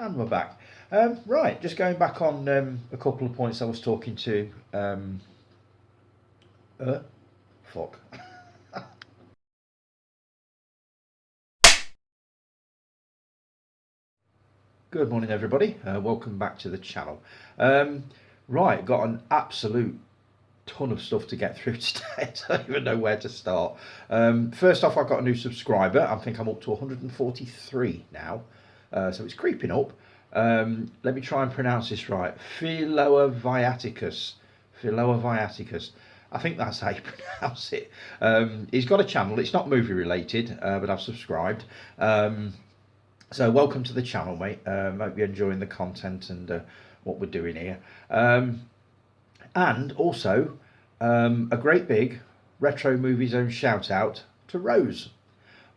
And we're back. Right, just going back on a couple of points I was talking to. Fuck. Good morning, everybody. Welcome back to the channel. Right, got an absolute ton of stuff to get through today. I don't even know where to start. First off, I've got a new subscriber. I think I'm up to 143 now, so it's creeping up. Let me try and pronounce this right. Philoa Viaticus. Philoa Viaticus. I think that's how you pronounce it. He's got a channel. It's not movie related, but I've subscribed. So welcome to the channel, mate. Hope you're enjoying the content and what we're doing here. And also, a great big Retro Movie Zone shout out to Rose.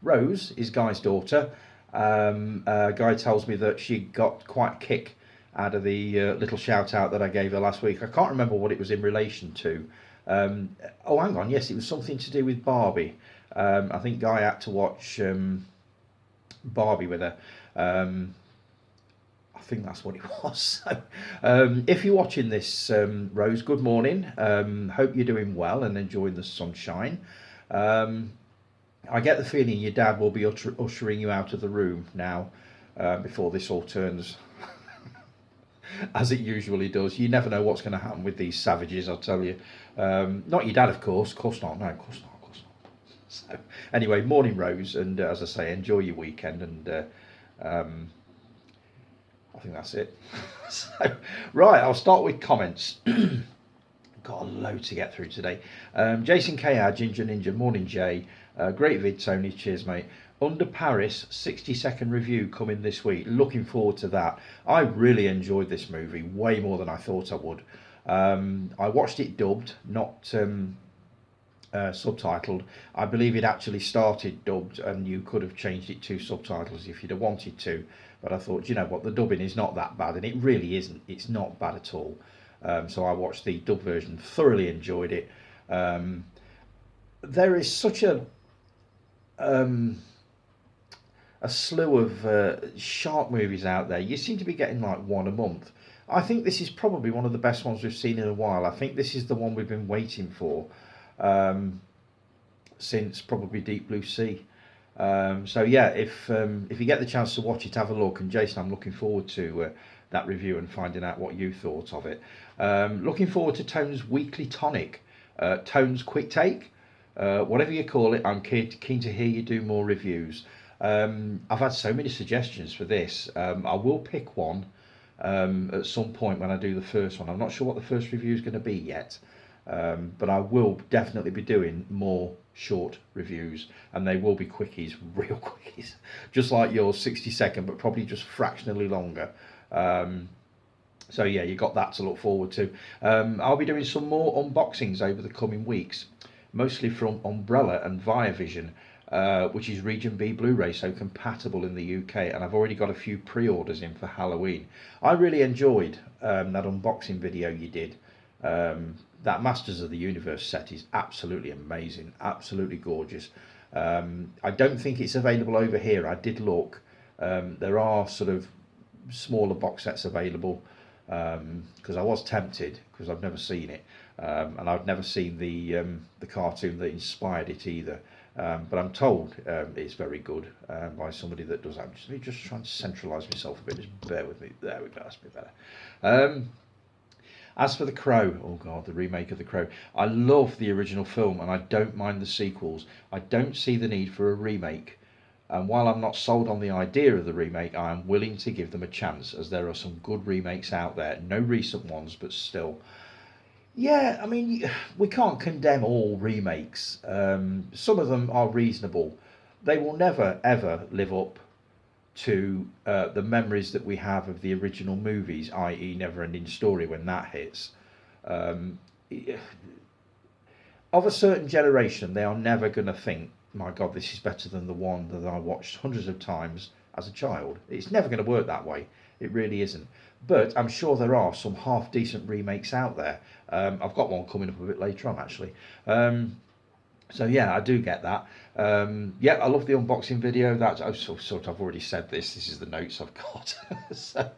Rose is Guy's daughter. Guy tells me that she got quite a kick out of the little shout out that I gave her last week. I can't remember what it was in relation to. Oh, hang on. Yes, it was something to do with Barbie. I think Guy had to watch Barbie with her. I think that's what it was. So, if you're watching this, Rose, good morning. Hope you're doing well and enjoying the sunshine. I get the feeling your dad will be ushering you out of the room now before this all turns as it usually does. You never know what's going to happen with these savages, I'll tell you. Not your dad, of course. Of course not. No, of course not. Of course not. So, anyway, morning, Rose. And as I say, enjoy your weekend. And I think that's it. So, right, I'll start with comments. Got a load to get through today. Jason KR, Ginger Ninja, morning Jay. Great vid, Tony. Cheers, mate. Under Paris, 60-second review coming this week. Looking forward to that. I really enjoyed this movie, way more than I thought I would. I watched it dubbed, not subtitled. I believe it actually started dubbed, and you could have changed it to subtitles if you'd have wanted to. But I thought, you know what, the dubbing is not that bad, and it really isn't. It's not bad at all. So I watched the dub version, thoroughly enjoyed it. There is such a slew of shark movies out there. You seem to be getting like one a month. I think this is probably one of the best ones we've seen in a while. I think this is the one we've been waiting for since probably Deep Blue Sea. So yeah, if you get the chance to watch it, have a look. And Jason, I'm looking forward to that review and finding out what you thought of it. Looking forward to Tone's Weekly Tonic, Tone's Quick Take, whatever you call it. I'm keen to hear you do more reviews. I've had so many suggestions for this. I will pick one at some point when I do the first one. I'm not sure what the first review is going to be yet, but I will definitely be doing more short reviews, and they will be quickies, real quickies, just like yours, 60-second, but probably just fractionally longer. So yeah, you got that to look forward to. I'll be doing some more unboxings over the coming weeks, mostly from Umbrella and Viavision, which is Region B Blu-ray, so compatible in the UK, and I've already got a few pre-orders in for Halloween. I really enjoyed that unboxing video you did. That Masters of the Universe set is absolutely amazing, absolutely gorgeous. I don't think it's available over here. I did look. There are sort of smaller box sets available, because I was tempted, because I've never seen it, and I've never seen the cartoon that inspired it either. But I'm told it's very good by somebody that does. I'm just trying to centralise myself a bit. Just bear with me. There we go. That's a bit better. As for The Crow, oh god, the remake of The Crow. I love the original film, and I don't mind the sequels. I don't see the need for a remake. And while I'm not sold on the idea of the remake, I am willing to give them a chance, as there are some good remakes out there. No recent ones, but still. Yeah, I mean, we can't condemn all remakes. Some of them are reasonable. They will never, ever live up to the memories that we have of the original movies, i.e. Neverending Story, when that hits. Of a certain generation, they are never going to think, my God, this is better than the one that I watched hundreds of times as a child. It's never going to work that way. It really isn't. But I'm sure there are some half-decent remakes out there. I've got one coming up a bit later on, actually. So yeah, I do get that. Yeah, I love the unboxing video. That's I've already said this. This is the notes I've got. So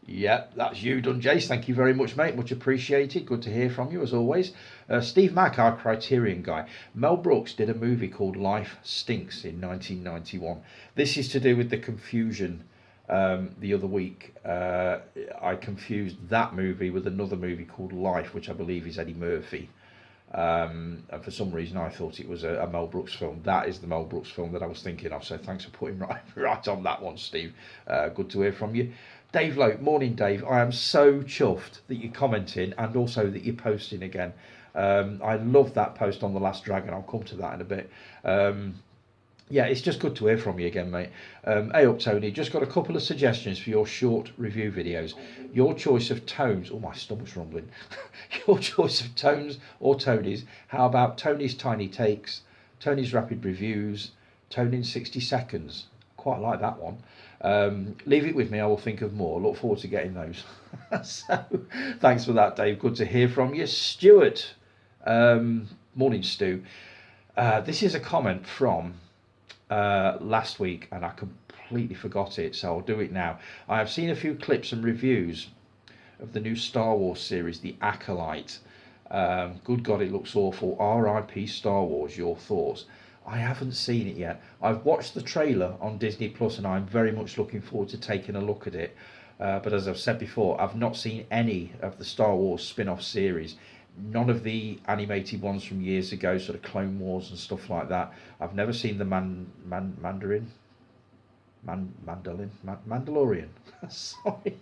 yeah, that's you done, Jace. Thank you very much, mate. Much appreciated. Good to hear from you as always. Steve Mack, our Criterion guy. Mel Brooks did a movie called Life Stinks in 1991. This is to do with the confusion. The other week, I confused that movie with another movie called Life, which I believe is Eddie Murphy. And for some reason, I thought it was a Mel Brooks film. That is the Mel Brooks film that I was thinking of. So thanks for putting right on that one, Steve. Good to hear from you. Dave Lowe, morning, Dave. I am so chuffed that you're commenting and also that you're posting again. I love that post on The Last Dragon. I'll come to that in a bit. Yeah, it's just good to hear from you again, mate. Hey up, Tony. Just got a couple of suggestions for your short review videos. Your choice of tones. Oh, my stomach's rumbling. Your choice of tones or Tony's. How about Tony's Tiny Takes, Tony's Rapid Reviews, Tony in 60 Seconds? Quite like that one. Leave it with me. I will think of more. Look forward to getting those. So, thanks for that, Dave. Good to hear from you. Stuart. Morning, Stu. This is a comment from last week and I completely forgot it, so I'll do it now. I have seen a few clips and reviews of the new Star Wars series, The Acolyte. Good God, it looks awful. R.I.P. Star Wars, your thoughts? I haven't seen it yet. I've watched the trailer on Disney Plus and I'm very much looking forward to taking a look at it. But as I've said before, I've not seen any of the Star Wars spin-off series. None of the animated ones from years ago, sort of Clone Wars and stuff like that. I've never seen the Mandalorian. Sorry,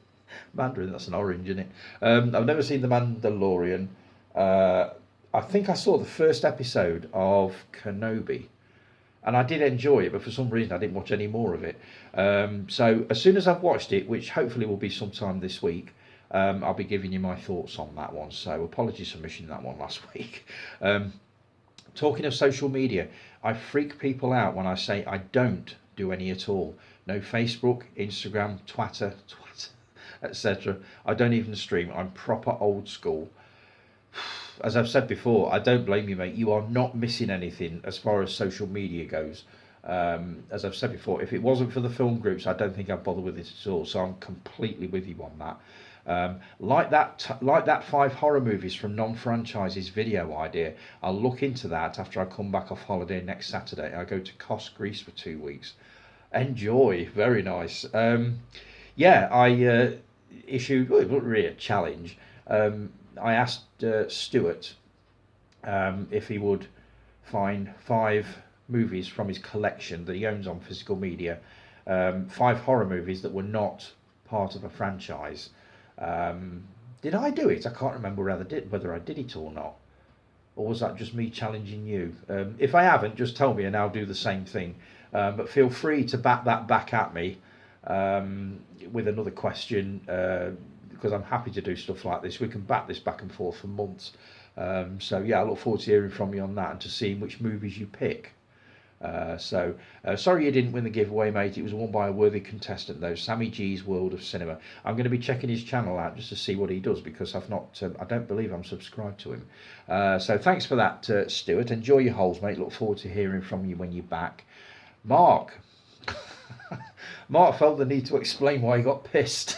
Mandarin. That's an orange, isn't it? I've never seen the Mandalorian. I think I saw the first episode of Kenobi, and I did enjoy it, but for some reason I didn't watch any more of it. So as soon as I've watched it, which hopefully will be sometime this week, I'll be giving you my thoughts on that one. So apologies for missing that one last week. Talking of social media, I freak people out when I say I don't do any at all. No Facebook, Instagram, Twitter, etc. I don't even stream. I'm proper old school. As I've said before, I don't blame you, mate. You are not missing anything as far as social media goes. As I've said before, if it wasn't for the film groups, I don't think I'd bother with it at all. So I'm completely with you on that. Like that 5 horror movies from non-franchises video idea. I'll look into that after I come back off holiday next Saturday. I go to Kos, Greece for 2 weeks. Enjoy, very nice. Yeah, I issued, well, it wasn't really a challenge. I asked Stuart if he would find 5 movies from his collection that he owns on physical media, 5 horror movies that were not part of a franchise. Did I do it? I can't remember whether I did it or not. Or was that just me challenging you? If I haven't, just tell me and I'll do the same thing. But feel free to bat that back at me with another question, because I'm happy to do stuff like this. We can bat this back and forth for months. So yeah, I look forward to hearing from you on that and to seeing which movies you pick. Sorry you didn't win the giveaway, mate. It was won by a worthy contestant though, Sammy G's World of Cinema. I'm going to be checking his channel out just to see what he does, because I don't believe I'm subscribed to him. So thanks for that, Stuart. Enjoy your holes, mate. Look forward to hearing from you when you're back. Mark felt the need to explain why he got pissed.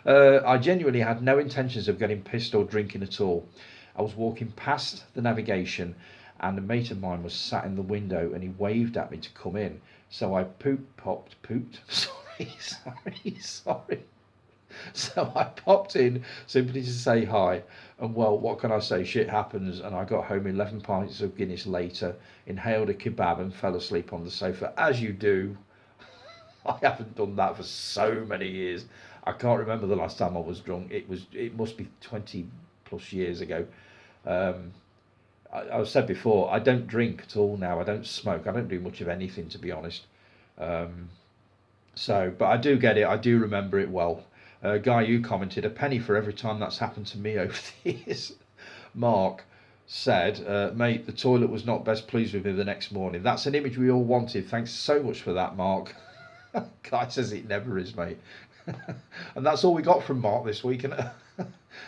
I genuinely had no intentions of getting pissed or drinking at all. I was walking past the navigation and a mate of mine was sat in the window and he waved at me to come in. So I pooped. Sorry. So I popped in simply to say hi. And well, what can I say? Shit happens. And I got home 11 pints of Guinness later, inhaled a kebab and fell asleep on the sofa. As you do. I haven't done that for so many years. I can't remember the last time I was drunk. It must be 20 plus years ago. I've said before, I don't drink at all now. I don't smoke. I don't do much of anything, to be honest. But I do get it. I do remember it well. Guy, you commented, a penny for every time that's happened to me over the years. Mark said, mate, the toilet was not best pleased with me the next morning. That's an image we all wanted. Thanks so much for that, Mark. Guy says it never is, mate. And that's all we got from Mark this week, isn't it?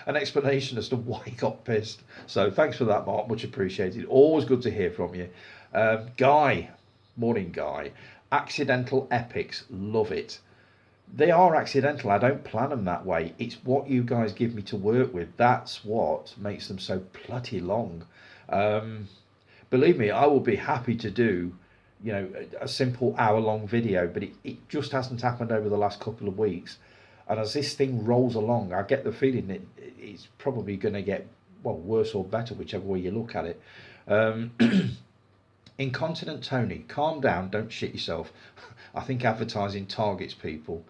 an explanation as to why he got pissed. So thanks for that, Mark. Much appreciated. Always good to hear from you. Guy, morning, Guy. Accidental epics, love it. They are accidental. I don't plan them that way. It's what you guys give me to work with. That's what makes them so bloody long. Um, Believe me, I will be happy to do, a simple hour-long video, but it just hasn't happened over the last couple of weeks. And as this thing rolls along, I get the feeling it's probably going to get, well, worse or better, whichever way you look at it. Um, Incontinent Tony, calm down, don't shit yourself. I think advertising targets people.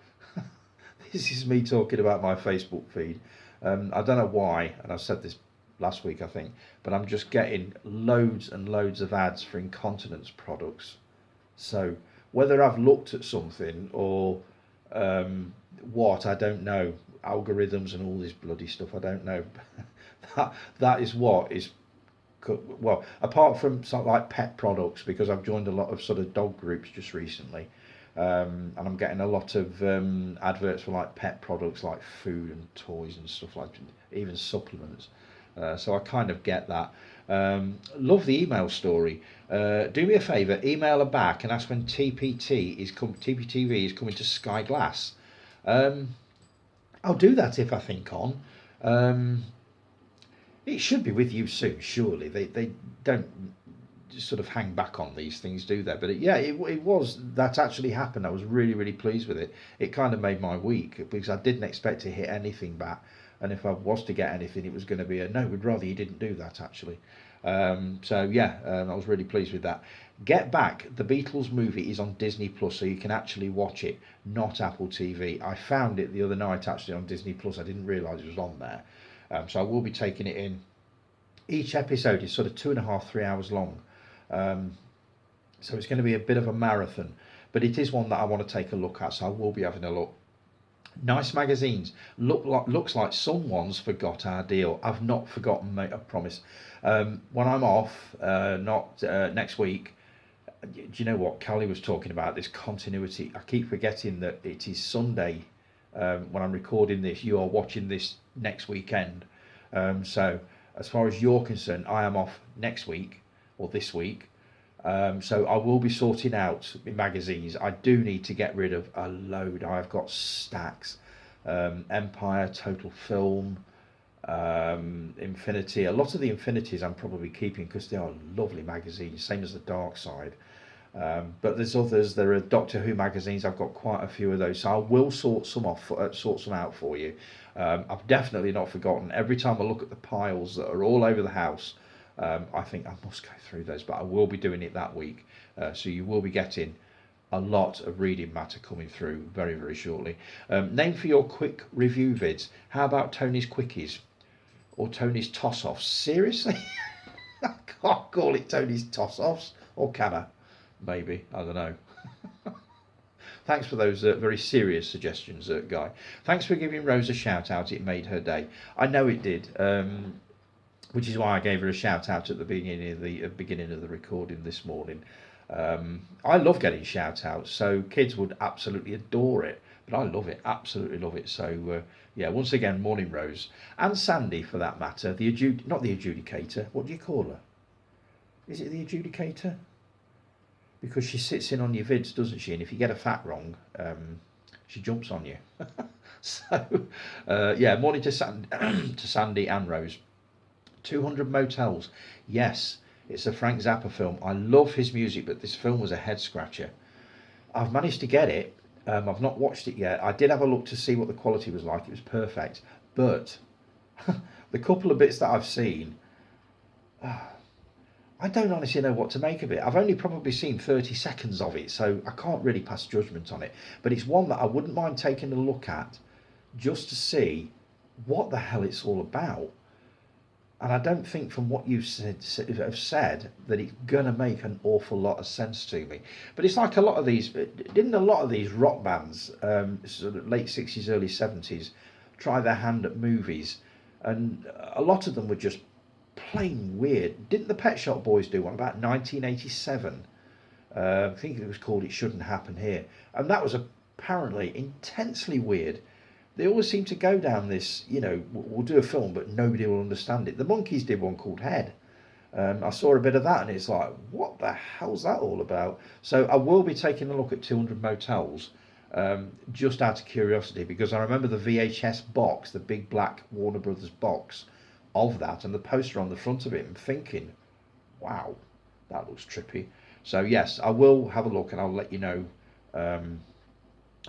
This is me talking about my Facebook feed. I don't know why, and I said this last week, I think, but I'm just getting loads and loads of ads for incontinence products. So whether I've looked at something or what, I don't know. Algorithms and all this bloody stuff, I don't know. that is what is, well, apart from something like pet products, because I've joined a lot of sort of dog groups just recently, and I'm getting a lot of adverts for like pet products, like food and toys and stuff, like even supplements. So I kind of get that. Love the email story. Do me a favour, email her back and ask when TPTV is coming to Sky Glass. I'll do that if I think on. It should be with you soon, surely. They don't sort of hang back on these things, do they? But it was, that actually happened. I was really, really pleased with it. It kind of made my week because I didn't expect to hit anything back. And if I was to get anything, it was going to be a no, we'd rather you didn't do that, actually. I was really pleased with that. Get Back, the Beatles movie, is on Disney Plus, so you can actually watch it, not Apple TV. I found it the other night actually on Disney Plus. I didn't realise it was on there. So I will be taking it in. Each episode is sort of 2.5, 3 hours long. So it's going to be a bit of a marathon, but it is one that I want to take a look at, so I will be having a look. Nice magazines. Looks like someone's forgot our deal. I've not forgotten, mate, I promise. When I'm off, not next week, do you know what Callie was talking about, this continuity? I keep forgetting that it is Sunday when I'm recording this. You are watching this next weekend. So as far as you're concerned, I am off next week or this week. So I will be sorting out my magazines. I do need to get rid of a load. I've got stacks. Empire, Total Film, Infinity. A lot of the Infinities I'm probably keeping because they are lovely magazines, same as the Dark Side. But there's others. There are Doctor Who magazines. I've got quite a few of those, so I will sort some out for you. I've definitely not forgotten. Every time I look at the piles that are all over the house, I think I must go through those, but I will be doing it that week. So you will be getting a lot of reading matter coming through very, very shortly. Name for your quick review vids. How about Tony's Quickies or Tony's Toss-Offs? Seriously? I can't call it Tony's Toss-Offs, or can I? Maybe, I don't know. Thanks for those very serious suggestions, Guy. Thanks for giving Rose a shout out. It made her day. I know it did. Which is why I gave her a shout out at the beginning of the recording this morning. I love getting shout outs, so kids would absolutely adore it, but I love it, absolutely love it. So once again, morning Rose and Sandy for that matter. Not the adjudicator. What do you call her? Is it the adjudicator? Because she sits in on your vids, doesn't she? And if you get a fact wrong, she jumps on you. So morning to Sandy and Rose. 200 Motels. Yes, it's a Frank Zappa film. I love his music, but this film was a head scratcher. I've managed to get it. I've not watched it yet. I did have a look to see what the quality was like. It was perfect. But the couple of bits that I've seen, I don't honestly know what to make of it. I've only probably seen 30 seconds of it, so I can't really pass judgment on it. But it's one that I wouldn't mind taking a look at just to see what the hell it's all about. And I don't think from what you've said that it's going to make an awful lot of sense to me. But it's like a lot of these rock bands, sort of late 60s, early 70s, try their hand at movies. And a lot of them were just plain weird. Didn't the Pet Shop Boys do one about 1987? I think it was called It Shouldn't Happen Here. And that was apparently intensely weird. they always seem to go down this, we'll do a film, but nobody will understand it. The Monkees did one called Head. I saw a bit of that, and it's like, what the hell's that all about? So I will be taking a look at 200 Motels, just out of curiosity, because I remember the VHS box, the big black Warner Brothers box of that, and the poster on the front of it, and thinking, wow, that looks trippy. So yes, I will have a look, and I'll let you know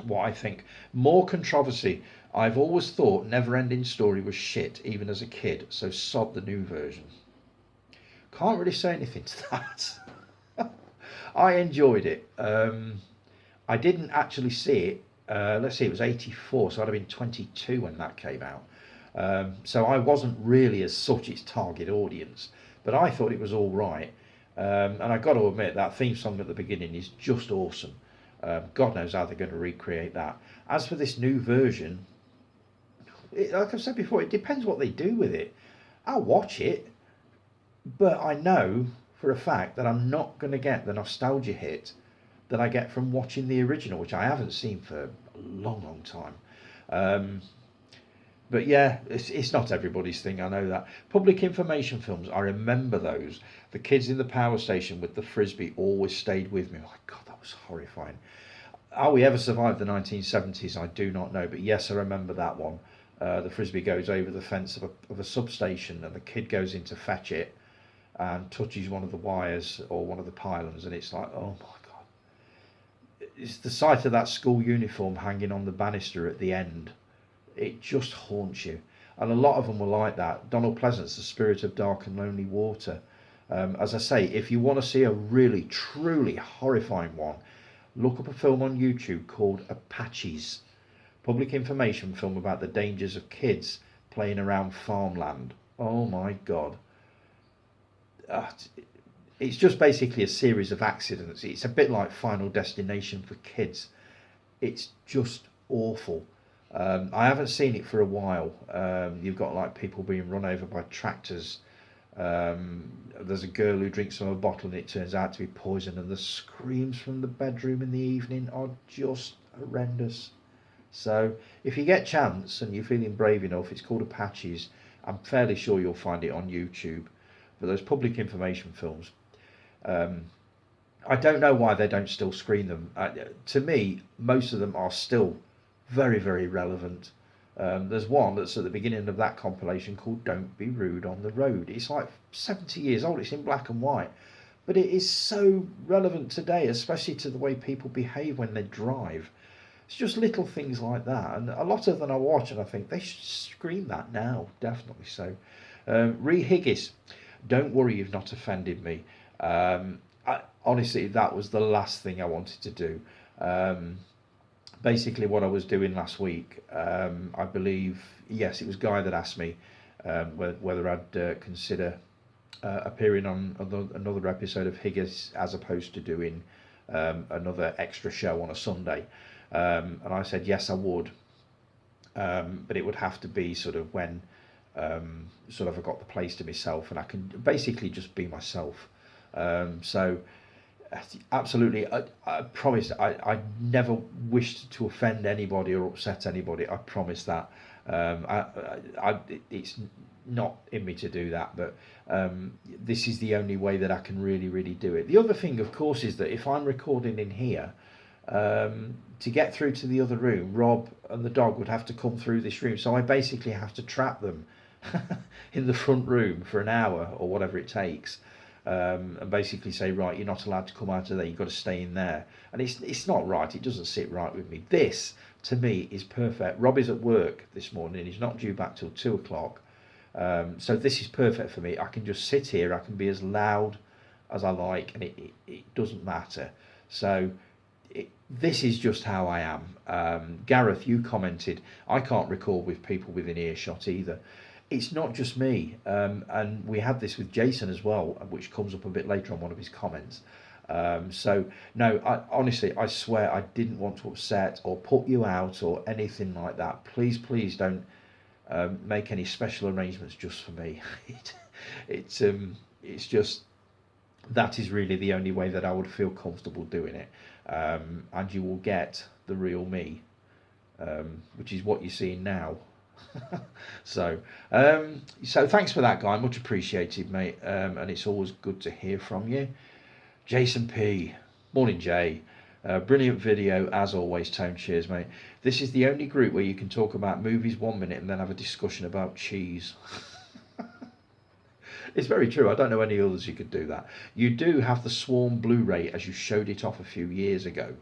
what I think. More controversy. I've always thought Never Ending Story was shit, even as a kid, so sod the new version. Can't really say anything to that. I enjoyed it. I didn't actually see it. Let's see, it was 84, so I'd have been 22 when that came out. So I wasn't really as such its target audience, but I thought it was all right. And I got to admit, that theme song at the beginning is just awesome. God knows how they're going to recreate that. As for this new version, like I've said before, it depends what they do with it. I'll watch it, but I know for a fact that I'm not going to get the nostalgia hit that I get from watching the original, which I haven't seen for a long, long time. But yeah, it's not everybody's thing, I know that. Public information films, I remember those. The kids in the power station with the frisbee always stayed with me. Oh my God, that was horrifying. How we ever survived the 1970s, I do not know. But yes, I remember that one. The frisbee goes over the fence of a substation, and the kid goes in to fetch it and touches one of the wires or one of the pylons, and it's like, oh my God. It's the sight of that school uniform hanging on the banister at the end. It just haunts you. And a lot of them were like that. Donald Pleasant's The Spirit of Dark and Lonely Water. As I say, if you want to see a really, truly horrifying one, look up a film on YouTube called Apaches. Public information film about the dangers of kids playing around farmland. Oh my God. It's just basically a series of accidents. It's a bit like Final Destination for kids. It's just awful. I haven't seen it for a while. You've got like people being run over by tractors. There's a girl who drinks from a bottle and it turns out to be poison, and the screams from the bedroom in the evening are just horrendous. So if you get chance and you're feeling brave enough, it's called Apaches. I'm fairly sure you'll find it on YouTube. But those public information films, I don't know why they don't still screen them. To me, most of them are still very, very relevant. There's one that's at the beginning of that compilation called Don't Be Rude on the Road. It's like 70 years old, it's in black and white. But it is so relevant today, especially to the way people behave when they drive. It's just little things like that. And a lot of them I watch and I think they should screen that now, definitely so. Ree Higgis, don't worry, you've not offended me. Honestly, that was the last thing I wanted to do. Basically, what I was doing last week, I believe, yes, it was Guy that asked me whether I'd consider appearing on another episode of Higgis as opposed to doing another extra show on a Sunday. And I said, yes, I would. But it would have to be sort of when sort of I got the place to myself and I can basically just be myself. So absolutely, I promise I never wished to offend anybody or upset anybody. I promise that. It's not in me to do that, but this is the only way that I can really do it. The other thing, of course, is that if I'm recording in here, to get through to the other room, Rob and the dog would have to come through this room, so I basically have to trap them in the front room for an hour or whatever it takes, and basically say, right, you're not allowed to come out of there, you've got to stay in there. And it's not right, it doesn't sit right with me. This, to me, is perfect. Rob is at work this morning, he's not due back till 2 o'clock, so this is perfect for me. I can just sit here, I can be as loud as I like, and it doesn't matter. So this is just how I am. Gareth, you commented, I can't record with people within earshot either. It's not just me, and we had this with Jason as well, which comes up a bit later on one of his comments. So no, honestly, I swear I didn't want to upset or put you out or anything like that. Please don't make any special arrangements just for me. It's just, that is really the only way that I would feel comfortable doing it. And you will get the real me which is what you're seeing now. So, so thanks for that, guy. Much appreciated, mate. And it's always good to hear from you. Jason P. Morning, Jay. Brilliant video as always, Tone. Cheers, mate. This is the only group where you can talk about movies 1 minute and then have a discussion about cheese. It's very true. I don't know any others you could do that. You do have the Swarm Blu-ray as you showed it off a few years ago.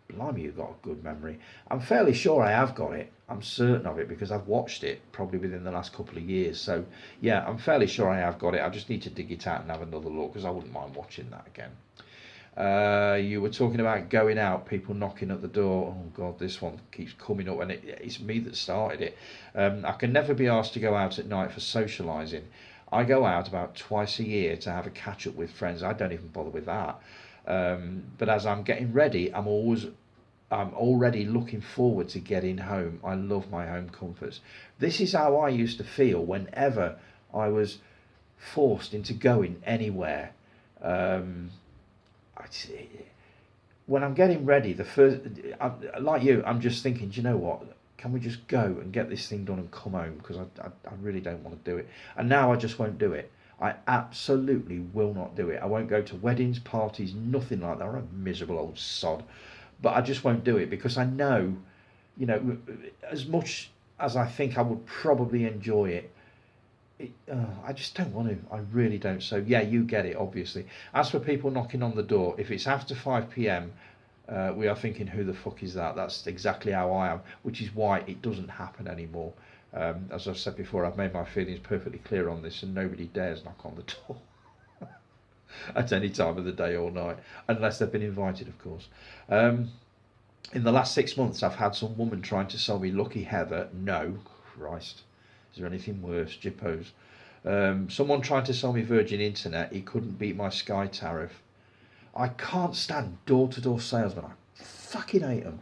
Blimey, you've got a good memory. I'm fairly sure I have got it. I'm certain of it because I've watched it probably within the last couple of years. So yeah, I'm fairly sure I have got it. I just need to dig it out and have another look because I wouldn't mind watching that again. You were talking about going out, people knocking at the door. Oh God, this one keeps coming up, and it's me that started it. I can never be asked to go out at night for socialising. I go out about twice a year to have a catch up with friends. I don't even bother with that. But as I'm getting ready, I'm already looking forward to getting home. I love my home comforts. This is how I used to feel whenever I was forced into going anywhere. When I'm getting ready, like you, I'm just thinking, do you know what? Can we just go and get this thing done and come home? Because I really don't want to do it. And now I just won't do it. I absolutely will not do it. I won't go to weddings, parties, nothing like that. I'm a miserable old sod. But I just won't do it because I know, as much as I think I would probably enjoy it, I just don't want to. I really don't. So yeah, you get it, obviously. As for people knocking on the door, if it's after 5 p.m, we are thinking, who the fuck is that? That's exactly how I am, which is why it doesn't happen anymore. As I've said before, I've made my feelings perfectly clear on this, and nobody dares knock on the door at any time of the day or night, unless they've been invited, of course. In the last 6 months, I've had some woman trying to sell me Lucky Heather. No, Christ. Is there anything worse? Jippos. Someone trying to sell me Virgin Internet. He couldn't beat my Sky tariff. I can't stand door-to-door salesmen. I fucking hate them.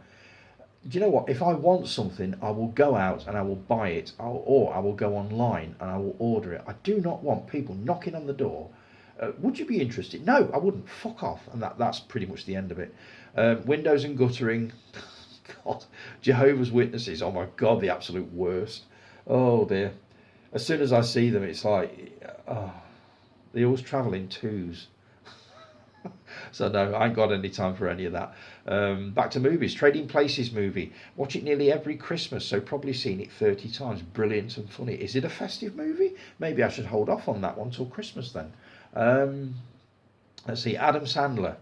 Do you know what? If I want something, I will go out and I will buy it, or I will go online and I will order it. I do not want people knocking on the door. Would you be interested? No, I wouldn't. Fuck off. And that's pretty much the end of it. Windows and guttering. God. Jehovah's Witnesses. Oh my God, the absolute worst. Oh dear. As soon as I see them, it's like, oh, they always travel in twos. So no, I ain't got any time for any of that. Back to movies. Trading Places movie. Watch it nearly every Christmas, so probably seen it 30 times. Brilliant and funny. Is it a festive movie? Maybe I should hold off on that one till Christmas then. Let's see. Adam Sandler.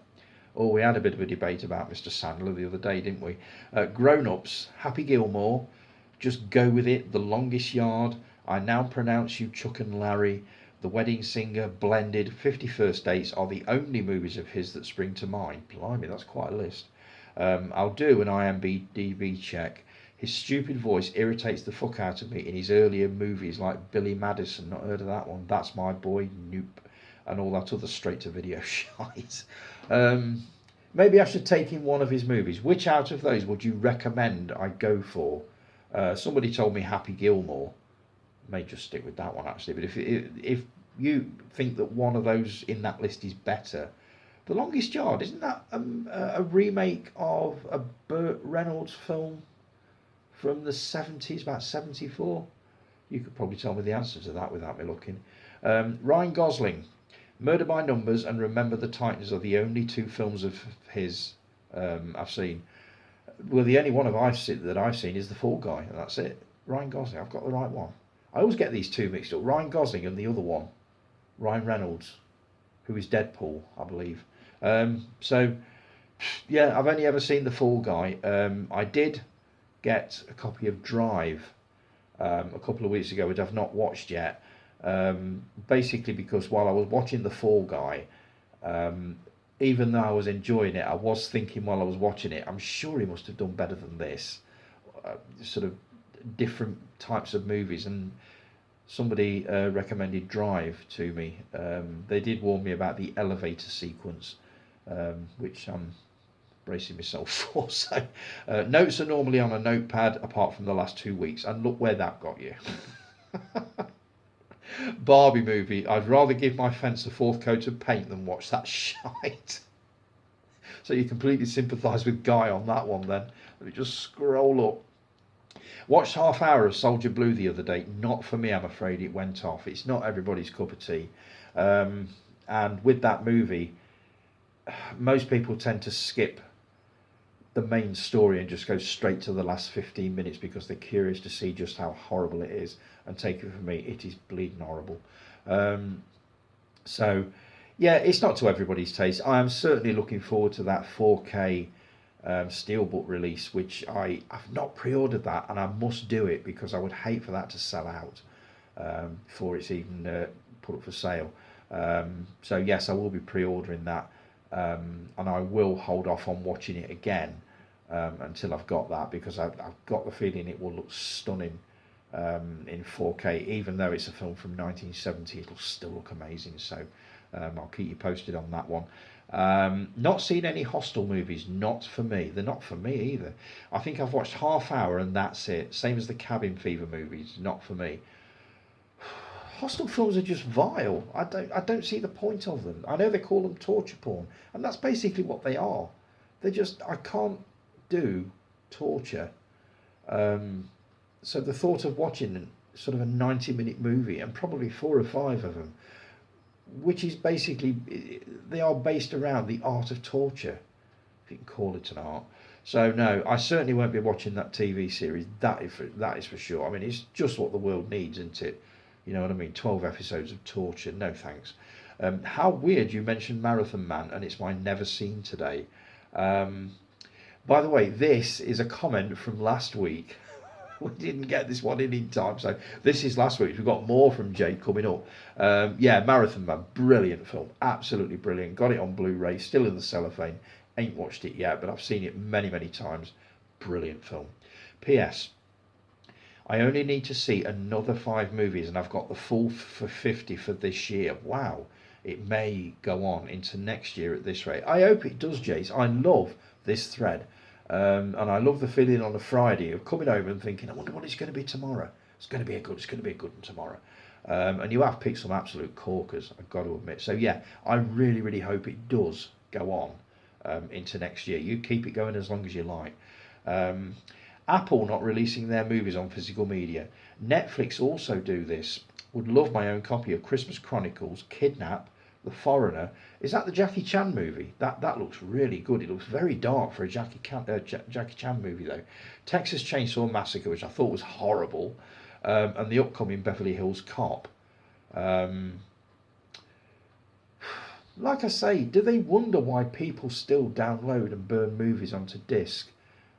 Oh, we had a bit of a debate about Mr. Sandler the other day, didn't we? Grown Ups. Happy Gilmore. Just Go With It. The Longest Yard. I Now Pronounce You Chuck and Larry. The Wedding Singer, Blended, 51st Dates are the only movies of his that spring to mind. Blimey, that's quite a list. I'll do an IMDb check. His stupid voice irritates the fuck out of me in his earlier movies like Billy Madison. Not heard of that one. That's My Boy, Nope, and all that other straight-to-video shite. Maybe I should take in one of his movies. Which out of those would you recommend I go for? Somebody told me Happy Gilmore. May just stick with that one actually, but if you think that one of those in that list is better, The Longest Yard, isn't that a remake of a Burt Reynolds film from the 70s, about 74? You could probably tell me the answer to that without me looking. Ryan Gosling, Murder by Numbers and Remember the Titans are the only two films of his I've seen. Well, the only one that I've seen is The Fall Guy, and that's it. Ryan Gosling, I've got the right one. I always get these two mixed up. Ryan Gosling and the other one, Ryan Reynolds, who is Deadpool, I believe. So, yeah, I've only ever seen The Fall Guy. I did get a copy of Drive a couple of weeks ago, which I've not watched yet. Basically because while I was watching The Fall Guy, even though I was enjoying it, I was thinking while I was watching it, I'm sure he must have done better than this. Sort of different types of movies, and somebody recommended Drive to me. They did warn me about the elevator sequence, which I'm bracing myself for. So notes are normally on a notepad apart from the last 2 weeks, and look where that got you. Barbie movie. I'd rather give my fence a fourth coat of paint than watch that shite. So you completely sympathise with Guy on that one then. Let me just scroll up. Watched half hour of Soldier Blue the other day. Not for me, I'm afraid. It went off. It's not everybody's cup of tea. Um, and with that movie, most people tend to skip the main story and just go straight to the last 15 minutes because they're curious to see just how horrible it is. And take it from me, it is bleeding horrible. Um, so, yeah, it's not to everybody's taste. I am certainly looking forward to that 4K steelbook release, which I've not pre-ordered that, and I must do it because I would hate for that to sell out before it's even put up for sale. So yes, I will be pre-ordering that, and I will hold off on watching it again until I've got that, because I've got the feeling it will look stunning in 4K. Even though it's a film from 1970, it'll still look amazing. So I'll keep you posted on that one. Not seen any Hostel movies. Not for me. They're not for me either. I think I've watched half hour and that's it. Same as the Cabin Fever movies. Not for me. Hostel films are just vile. I don't see the point of them. I know they call them torture porn, and that's basically what they are. They just, I can't do torture. Um, so the thought of watching sort of a 90-minute movie, and probably 4 or 5 of them, which is basically, they are based around the art of torture, if you can call it an art. So no, I certainly won't be watching that TV series. That is for sure. I mean, it's just what the world needs, isn't it? You know what I mean? 12 episodes of torture. No thanks. How weird you mentioned Marathon Man, and it's my never seen today. Um, by the way, this is a comment from last week. We didn't get this one in time, so this is last week. We've got more from Jake coming up. Yeah, Marathon Man, brilliant film, absolutely brilliant. Got it on Blu-ray, still in the cellophane. Ain't watched it yet, but I've seen it many, many times. Brilliant film. P.S. I only need to see another 5 movies, and I've got the full for 50 for this year. Wow, it may go on into next year at this rate. I hope it does, Jace. I love this thread. And I love the feeling on a Friday of coming home and thinking, I wonder what it's going to be tomorrow. It's going to be a good one tomorrow. And you have picked some absolute corkers, I've got to admit. So yeah, I really, really hope it does go on into next year. You keep it going as long as you like. Um, Apple not releasing their movies on physical media. Netflix also do this. Would love my own copy of Christmas Chronicles, Kidnap, The Foreigner. Is that the Jackie Chan movie? That looks really good. It looks very dark for a Jackie Chan movie though. Texas Chainsaw Massacre, which I thought was horrible, and the upcoming Beverly Hills Cop. Um, like I say, do they wonder why people still download and burn movies onto disc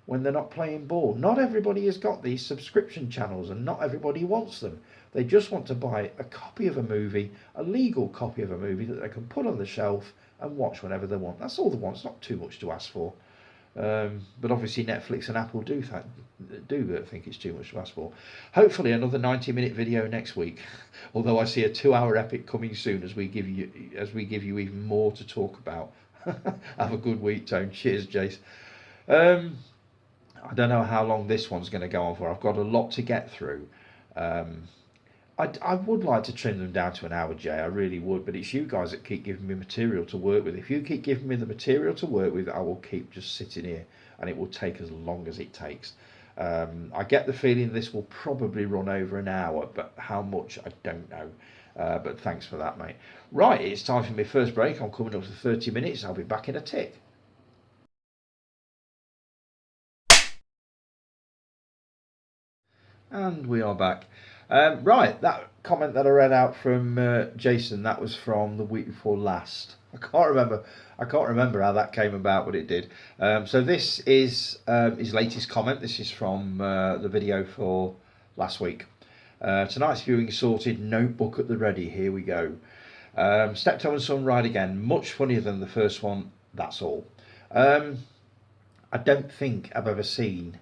when they're not playing ball? Not everybody has got these subscription channels, and not everybody wants them. They just want to buy a copy of a movie, a legal copy of a movie that they can put on the shelf and watch whenever they want. That's all they want. It's not too much to ask for. But obviously Netflix and Apple do think it's too much to ask for. Hopefully another 90-minute video next week. Although I see a 2-hour epic coming soon as we give you even more to talk about. Have a good week, Tone. Cheers, Jace. I don't know how long this one's going to go on for. I've got a lot to get through. I would like to trim them down to an hour, Jay. I really would, but it's you guys that keep giving me material to work with. If you keep giving me the material to work with, I will keep just sitting here, and it will take as long as it takes. I get the feeling this will probably run over an hour, but how much, I don't know. But thanks for that, mate. Right, it's time for my first break. I'm coming up to 30 minutes. I'll be back in a tick. And we are back. Right, that comment that I read out from Jason, that was from the week before last. I can't remember. I can't remember how that came about, but it did. So this is his latest comment. This is from the video for last week. Tonight's viewing sorted. Notebook at the ready. Here we go. Steptoe and Son ride again. Much funnier than the first one. That's all. I don't think I've ever seen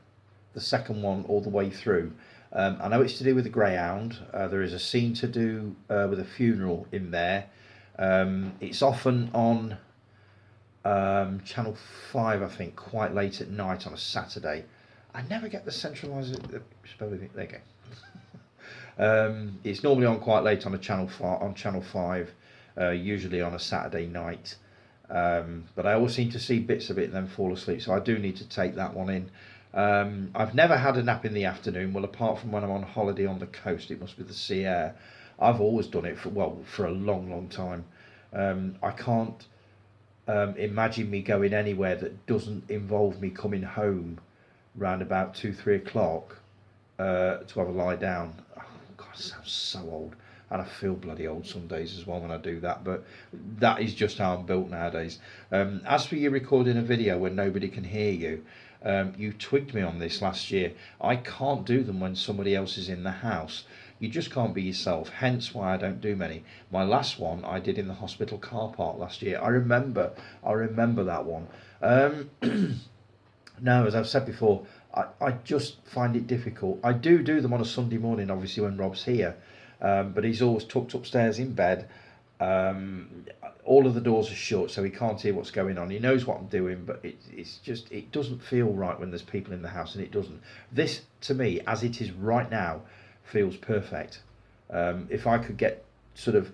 the second one all the way through. I know it's to do with the greyhound. There is a scene to do with a funeral in there. It's often on Channel 5, I think, quite late at night on a Saturday. I never get the centralised spelling. There you go. It's normally on quite late on Channel 5, usually on a Saturday night. But I always seem to see bits of it and then fall asleep. So I do need to take that one in. I've never had a nap in the afternoon. Well, apart from when I'm on holiday on the coast, it must be the sea air. I've always done it for a long, long time. I can't imagine me going anywhere that doesn't involve me coming home round about 2, 3 o'clock to have a lie down. Oh, God, it sounds so old. And I feel bloody old some days as well when I do that, but that is just how I'm built nowadays. As for you recording a video when nobody can hear you, you twigged me on this last year. I can't do them when somebody else is in the house. You just can't be yourself, hence why I don't do many. My last one I did in the hospital car park last year. I remember that one. No, as I've said before, I just find it difficult. I do them on a Sunday morning, obviously, when Rob's here, but he's always tucked upstairs in bed. All of the doors are shut, so he can't hear what's going on. He knows what I'm doing, but it's just, it doesn't feel right when there's people in the house, and it doesn't. This, to me, as it is right now, feels perfect. If I could get sort of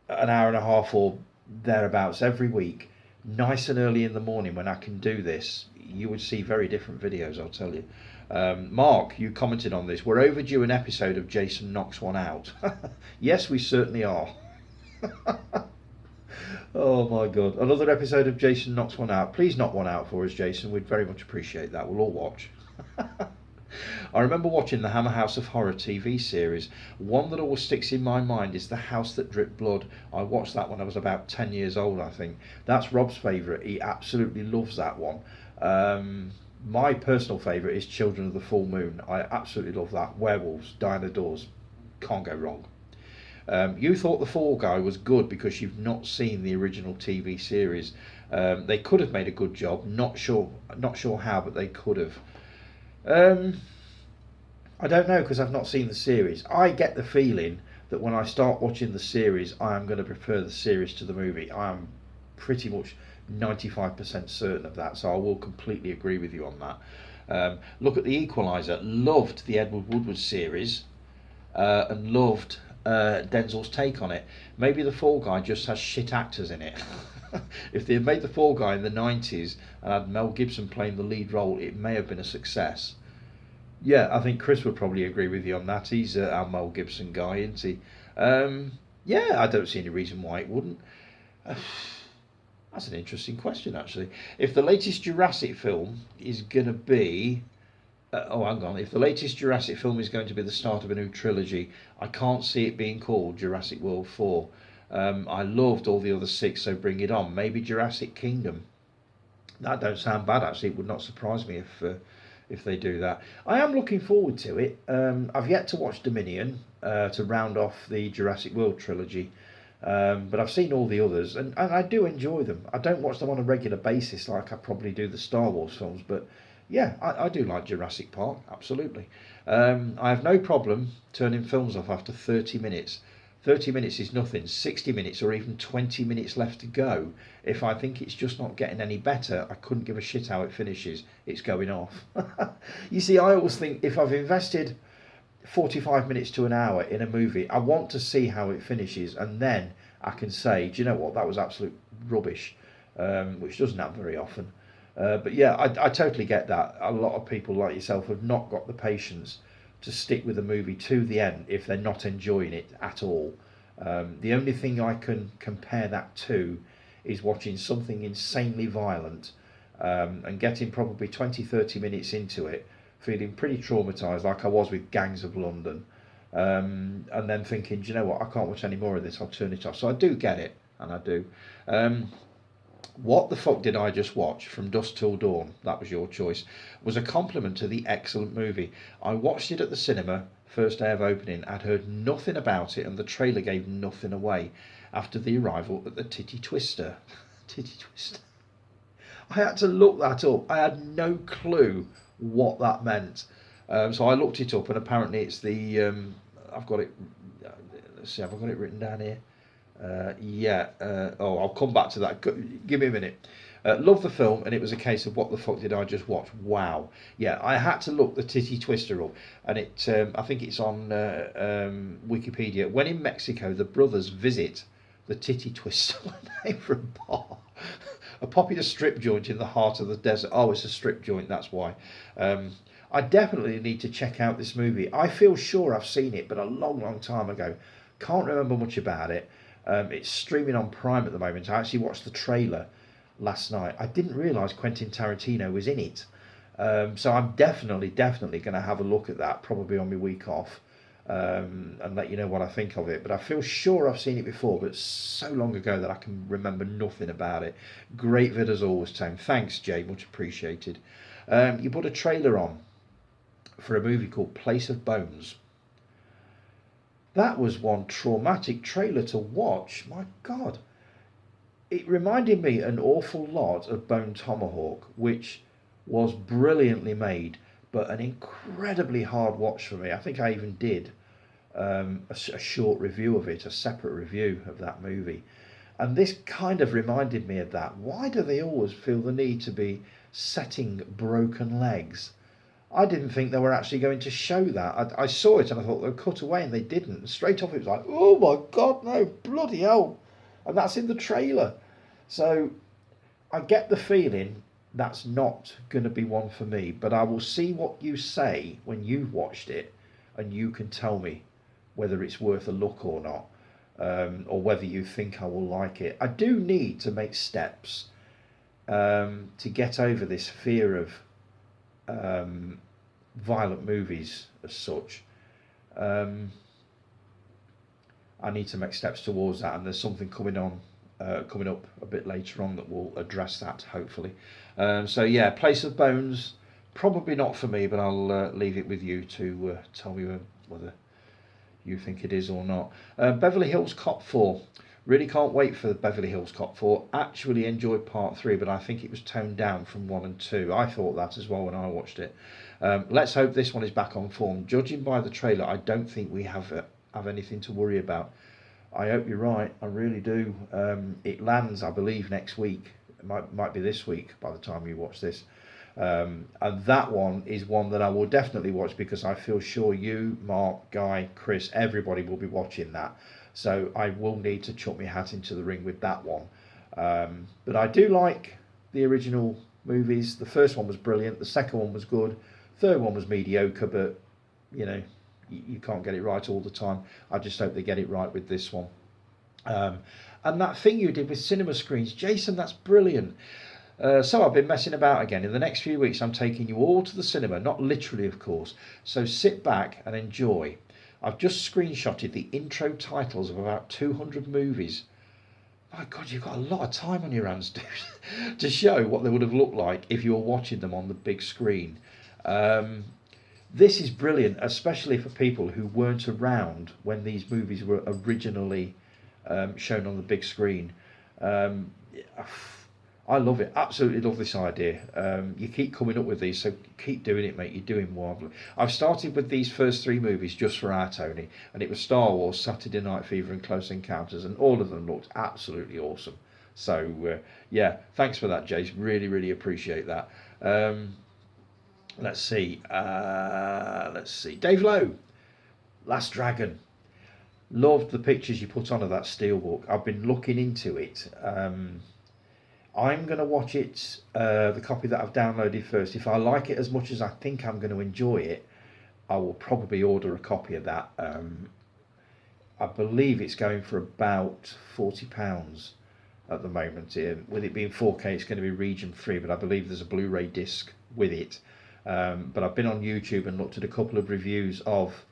an hour and a half or thereabouts every week, nice and early in the morning when I can do this, you would see very different videos, I'll tell you. Mark, you commented on this. We're overdue an episode of Jason Knocks One Out. Yes, we certainly are. Oh my God. Another episode of Jason Knocks One Out. Please knock one out for us, Jason. We'd very much appreciate that. We'll all watch. I remember watching the Hammer House of Horror TV series. One that always sticks in my mind is The House That Dripped Blood. I watched that when I was about 10 years old, I think. That's Rob's favourite. He absolutely loves that one. My personal favourite is Children of the Full Moon. I absolutely love that. Werewolves, dinosaurs, can't go wrong. You thought The Fall Guy was good because you've not seen the original TV series. They could have made a good job. Not sure how, but they could have. I don't know because I've not seen the series. I get the feeling that when I start watching the series, I am going to prefer the series to the movie. I am pretty much 95% certain of that, so I will completely agree with you on that. Look at The Equalizer. Loved the Edward Woodward series and loved Denzel's take on it. Maybe The Fall Guy just has shit actors in it. If they had made The Fall Guy in the 90s and had Mel Gibson playing the lead role, it may have been a success. Yeah, I think Chris would probably agree with you on that. He's our Mel Gibson guy, isn't he? Yeah, I don't see any reason why it wouldn't. That's an interesting question, actually. If the latest Jurassic film is going to be... hang on. If the latest Jurassic film is going to be the start of a new trilogy, I can't see it being called Jurassic World 4. I loved all the other 6, so bring it on. Maybe Jurassic Kingdom. That don't sound bad, actually. It would not surprise me if they do that. I am looking forward to it. I've yet to watch Dominion to round off the Jurassic World trilogy. But I've seen all the others, and I do enjoy them. I don't watch them on a regular basis like I probably do the Star Wars films, but yeah, I do like Jurassic Park, absolutely. I have no problem turning films off after 30 minutes. 30 minutes is nothing. 60 minutes or even 20 minutes left to go. If I think it's just not getting any better, I couldn't give a shit how it finishes. It's going off. You see, I always think if I've invested 45 minutes to an hour in a movie, I want to see how it finishes, and then I can say, do you know what, that was absolute rubbish, which doesn't happen very often. But yeah, I totally get that. A lot of people like yourself have not got the patience to stick with a movie to the end if they're not enjoying it at all. The only thing I can compare that to is watching something insanely violent and getting probably 20-30 minutes into it, feeling pretty traumatised like I was with Gangs of London, and then thinking, do you know what, I can't watch any more of this, I'll turn it off. So I do get it, and I do. What the fuck did I just watch? From Dusk Till Dawn, that was your choice, was a compliment to the excellent movie. I watched it at the cinema, first day of opening. I'd heard nothing about it, and the trailer gave nothing away after the arrival at the Titty Twister. Titty Twister. I had to look that up. I had no clue what that meant. So I looked it up, and apparently it's the... I've got it... Let's see, have I got it written down here? I'll come back to that. Give me a minute. Love the film, and it was a case of what the fuck did I just watch? Wow. Yeah, I had to look the Titty Twister up, and it. I think it's on Wikipedia. When in Mexico, the brothers visit the Titty Twister when they for a bar. A popular strip joint in the heart of the desert. Oh, it's a strip joint, that's why. I definitely need to check out this movie. I feel sure I've seen it, but a long, long time ago. Can't remember much about it. It's streaming on Prime at the moment. I actually watched the trailer last night. I didn't realise Quentin Tarantino was in it. So I'm definitely going to have a look at that, probably on my week off, and let you know what I think of it. But I feel sure I've seen it before, but so long ago that I can remember nothing about it. Great vid as always, Tom. Thanks, Jay. Much appreciated. You put a trailer on for a movie called Place of Bones. That was one traumatic trailer to watch. My God. It reminded me an awful lot of Bone Tomahawk, which was brilliantly made, but an incredibly hard watch for me. I think I even did a short review of it, a separate review of that movie. And this kind of reminded me of that. Why do they always feel the need to be setting broken legs? I didn't think they were actually going to show that. I saw it and I thought they'd cut away, and they didn't. And straight off it was like, oh my God, no, bloody hell. And that's in the trailer. So I get the feeling that's not going to be one for me, but I will see what you say when you've watched it, and you can tell me whether it's worth a look or not, or whether you think I will like it. I do need to make steps to get over this fear of violent movies as such. I need to make steps towards that, and there's something coming up a bit later on that will address that, hopefully. So yeah, Place of Bones, probably not for me, but I'll leave it with you to tell me whether you think it is or not. Beverly Hills Cop 4. Really can't wait for Beverly Hills Cop 4. Actually enjoyed part 3, but I think it was toned down from 1 and 2. I thought that as well when I watched it. Let's hope this one is back on form. Judging by the trailer, I don't think we have anything to worry about. I hope you're right. I really do. It lands, I believe, next week. It might be this week by the time you watch this. And that one is one that I will definitely watch, because I feel sure you, Mark, Guy, Chris, everybody will be watching that. So I will need to chuck my hat into the ring with that one. But I do like the original movies. The first one was brilliant. The second one was good. Third one was mediocre, but you know, you can't get it right all the time. I just hope they get it right with this one. And that thing you did with cinema screens, Jason, that's brilliant. So I've been messing about again. In the next few weeks, I'm taking you all to the cinema, not literally, of course. So sit back and enjoy. I've just screenshotted the intro titles of about 200 movies. My God, you've got a lot of time on your hands to show what they would have looked like if you were watching them on the big screen. This is brilliant, especially for people who weren't around when these movies were originally shown on the big screen. I love it. Absolutely love this idea. You keep coming up with these, so keep doing it, mate. You're doing marvellous. I've started with these first 3 movies just for our Tony, and it was Star Wars, Saturday Night Fever, and Close Encounters, and all of them looked absolutely awesome. So yeah, thanks for that, Jace. Really, really appreciate that. Let's see. Dave Lowe, Last Dragon. Loved the pictures you put on of that steelbook. I've been looking into it. I'm going to watch it, the copy that I've downloaded first. If I like it as much as I think I'm going to enjoy it, I will probably order a copy of that. I believe it's going for about £40 at the moment. With it being 4K, it's going to be region free, but I believe there's a Blu-ray disc with it. But I've been on YouTube and looked at a couple of reviews of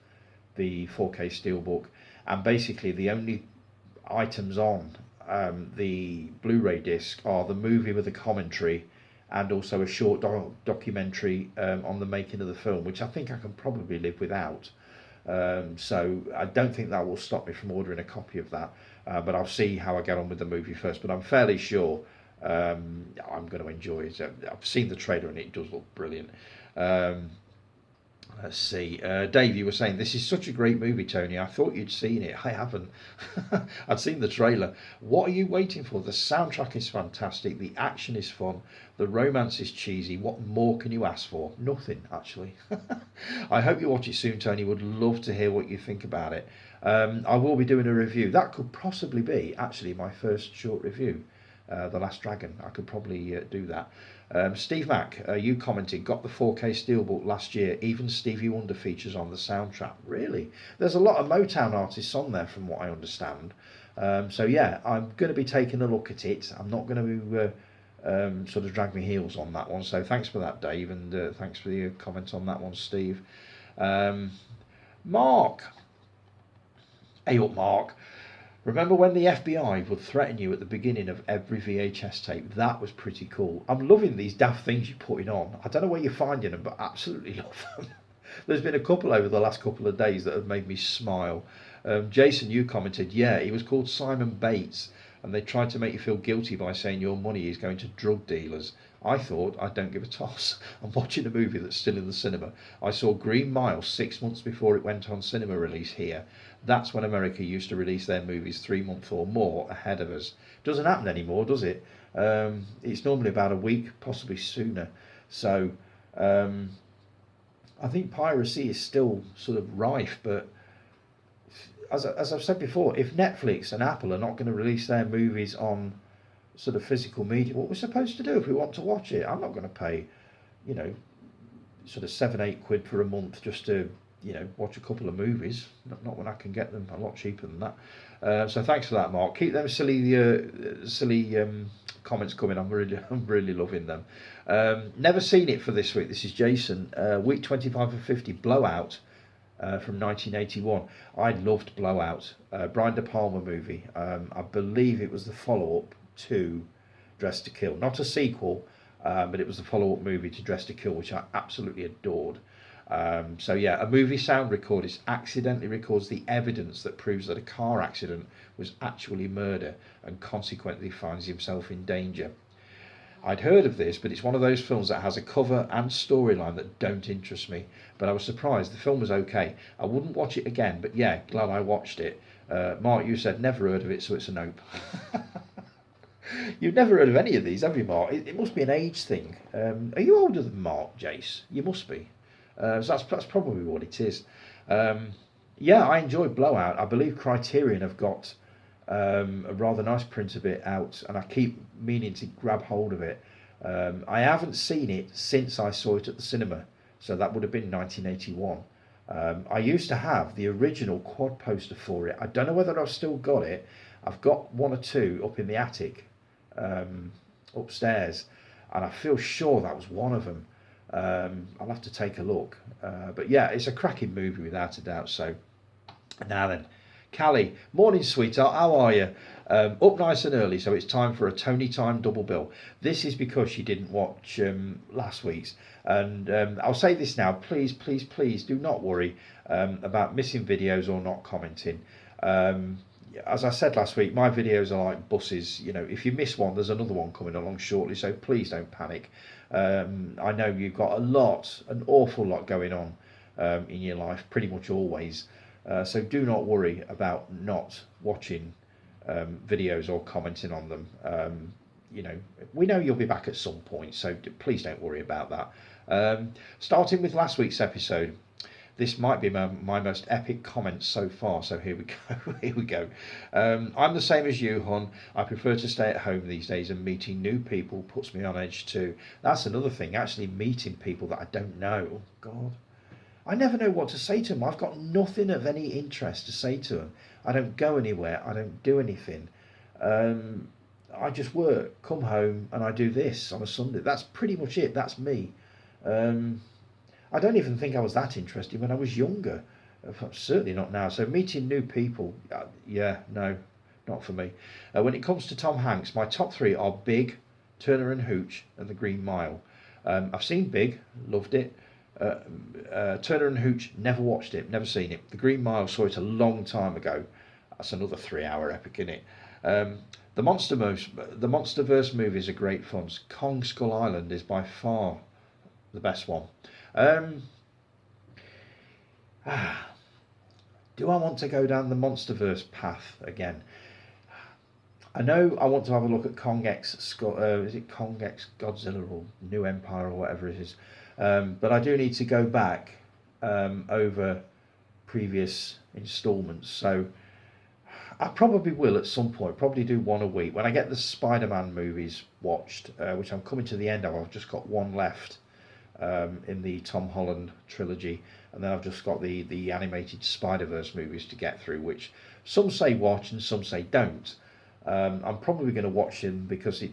the 4K steelbook, and basically the only items on the Blu-ray disc are the movie with a commentary, and also a short documentary on the making of the film, which I think I can probably live without. So I don't think that will stop me from ordering a copy of that, but I'll see how I get on with the movie first. But I'm fairly sure I'm going to enjoy it. I've seen the trailer and it does look brilliant. Let's see. Dave, you were saying, this is such a great movie, Tony. I thought you'd seen it. I haven't. I'd seen the trailer. What are you waiting for? The soundtrack is fantastic. The action is fun. The romance is cheesy. What more can you ask for? Nothing, actually. I hope you watch it soon, Tony. Would love to hear what you think about it. I will be doing a review. That could possibly be, actually, my first short review. The Last Dragon. I could probably do that. Steve Mack, you commented, got the 4K Steelbook last year. Even Stevie Wonder features on the soundtrack. Really? There's a lot of Motown artists on there, from what I understand. So yeah, I'm going to be taking a look at it. I'm not going to sort of drag my heels on that one. So thanks for that, Dave, and thanks for your comment on that one, Steve. Mark. Hey up, Mark. Remember when the FBI would threaten you at the beginning of every VHS tape? That was pretty cool. I'm loving these daft things you're putting on. I don't know where you're finding them, but absolutely love them. There's been a couple over the last couple of days that have made me smile. Jason, you commented, yeah, he was called Simon Bates, and they tried to make you feel guilty by saying your money is going to drug dealers. I thought, I don't give a toss. I'm watching a movie that's still in the cinema. I saw Green Mile 6 months before it went on cinema release here. That's when America used to release their movies 3 months or more ahead of us. Doesn't happen anymore, does it? It's normally about a week, possibly sooner. So I think piracy is still sort of rife, but as I've said before, if Netflix and Apple are not going to release their movies on sort of physical media, what we're supposed to do if we want to watch it? I'm not going to pay, sort of 7-8 quid for a month just to, watch a couple of movies. Not when I can get them a lot cheaper than that. So thanks for that, Mark. Keep them silly comments coming. I'm really loving them. Never seen it for this week. This is Jason. Week 25 of 50, Blowout. From 1981. I loved Blowout, Brian De Palma movie. I believe it was the follow-up to Dress to Kill, not a sequel, but it was the follow-up movie to Dress to Kill, which I absolutely adored. So yeah, a movie sound recordist accidentally records the evidence that proves that a car accident was actually murder, and consequently finds himself in danger. I'd heard of this, but it's one of those films that has a cover and storyline that don't interest me. But I was surprised. The film was okay. I wouldn't watch it again, but yeah, glad I watched it. Mark, you said never heard of it, so it's a nope. You've never heard of any of these, have you, Mark? It must be an age thing. Are you older than Mark, Jace? You must be. So that's probably what it is. Yeah, I enjoyed Blowout. I believe Criterion have got a rather nice print of it out, and I keep meaning to grab hold of it. I haven't seen it since I saw it at the cinema, so that would have been 1981. I used to have the original quad poster for it. I don't know whether I've still got it. I've got one or two up in the attic upstairs, and I feel sure that was one of them. I'll have to take a look. But yeah, it's a cracking movie without a doubt. So now then, Callie, morning sweetheart, how are you? Up nice and early, so it's time for a Tony Time double bill. This is because you didn't watch last week's, and I'll say this now, please do not worry about missing videos or not commenting. As I said last week, my videos are like buses. If you miss one, there's another one coming along shortly, so please don't panic. I know you've got an awful lot going on in your life, pretty much always. So do not worry about not watching videos or commenting on them. We know you'll be back at some point, so please don't worry about that. Starting with last week's episode, this might be my most epic comments so far, so here we go. Here we go. I'm the same as you, hon. I prefer to stay at home these days, and meeting new people puts me on edge too. That's another thing, actually meeting people that I don't know. Oh, God. I never know what to say to them. I've got nothing of any interest to say to them. I don't go anywhere. I don't do anything. I just work, come home, and I do this on a Sunday. That's pretty much it. That's me. I don't even think I was that interested when I was younger. Certainly not now. So meeting new people, no, not for me. When it comes to Tom Hanks, my top three are Big, Turner and Hooch, and The Green Mile. I've seen Big, loved it. Turner and Hooch, never watched it, never seen it. The Green Mile, saw it a long time ago. That's another 3-hour epic, isn't it? The Monsterverse movies are great fun. Kong Skull Island is by far the best one. Do I want to go down the Monsterverse path again? I know I want to have a look at Kong X is it Kong X Godzilla or New Empire or whatever it is, but I do need to go back over previous installments. So I probably will at some point. Probably do one a week when I get the Spider-Man movies watched, which I'm coming to the end of. I've just got one left in the Tom Holland trilogy, and then I've just got the animated Spider-Verse movies to get through, which some say watch and some say don't. I'm probably going to watch them because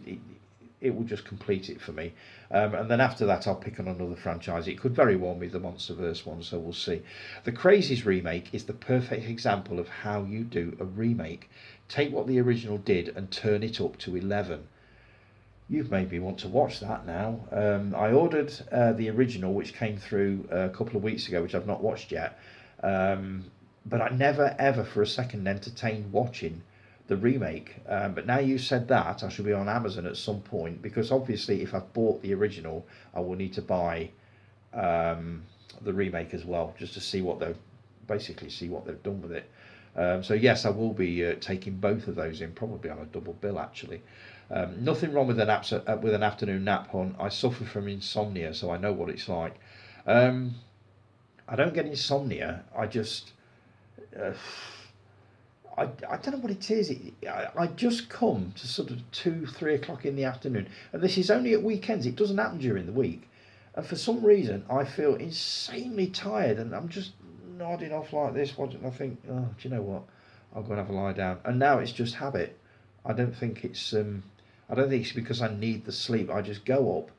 it will just complete it for me. And then after that, I'll pick on another franchise. It could very well be the Monsterverse one, so we'll see. The Crazies remake is the perfect example of how you do a remake. Take what the original did and turn it up to 11. You've made me want to watch that now. I ordered the original, which came through a couple of weeks ago, which I've not watched yet. But I never, ever for a second entertained watching the remake. But now you said that, I should be on Amazon at some point, because obviously if I've bought the original, I will need to buy the remake as well, just to see what they've done with it. So yes, I will be taking both of those in, probably on a double bill actually. Nothing wrong with an afternoon nap hunt. I suffer from insomnia, so I know what it's like. I don't get insomnia. I just I don't know what it is. I just come to sort of 2-3 o'clock in the afternoon, and this is only at weekends. It doesn't happen during the week, and for some reason I feel insanely tired, and I'm just nodding off like this. And I think, oh, do you know what? I'll go and have a lie down. And now it's just habit. I don't think it's because I need the sleep. I just go up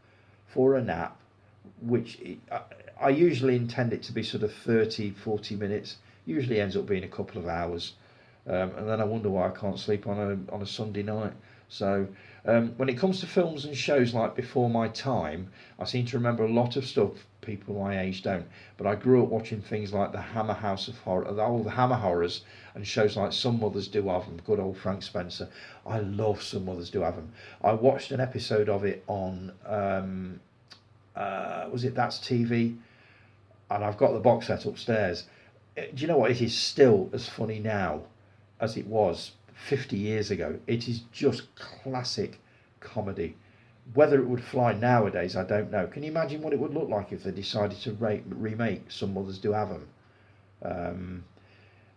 for a nap, which I usually intend it to be sort of 30-40 minutes. Usually ends up being a couple of hours. And then I wonder why I can't sleep on a Sunday night. So when it comes to films and shows like Before My Time, I seem to remember a lot of stuff people my age don't. But I grew up watching things like the Hammer House of Horror, all the Hammer Horrors, and shows like Some Mothers Do Have Them. Good old Frank Spencer. I love Some Mothers Do Have Them. I watched an episode of it on was it That's TV, and I've got the box set upstairs. Do you know what? It is still as funny now as it was 50 years ago. It is just classic comedy. Whether it would fly nowadays, I don't know. Can you imagine what it would look like if they decided to remake Some Mothers Do Have Them?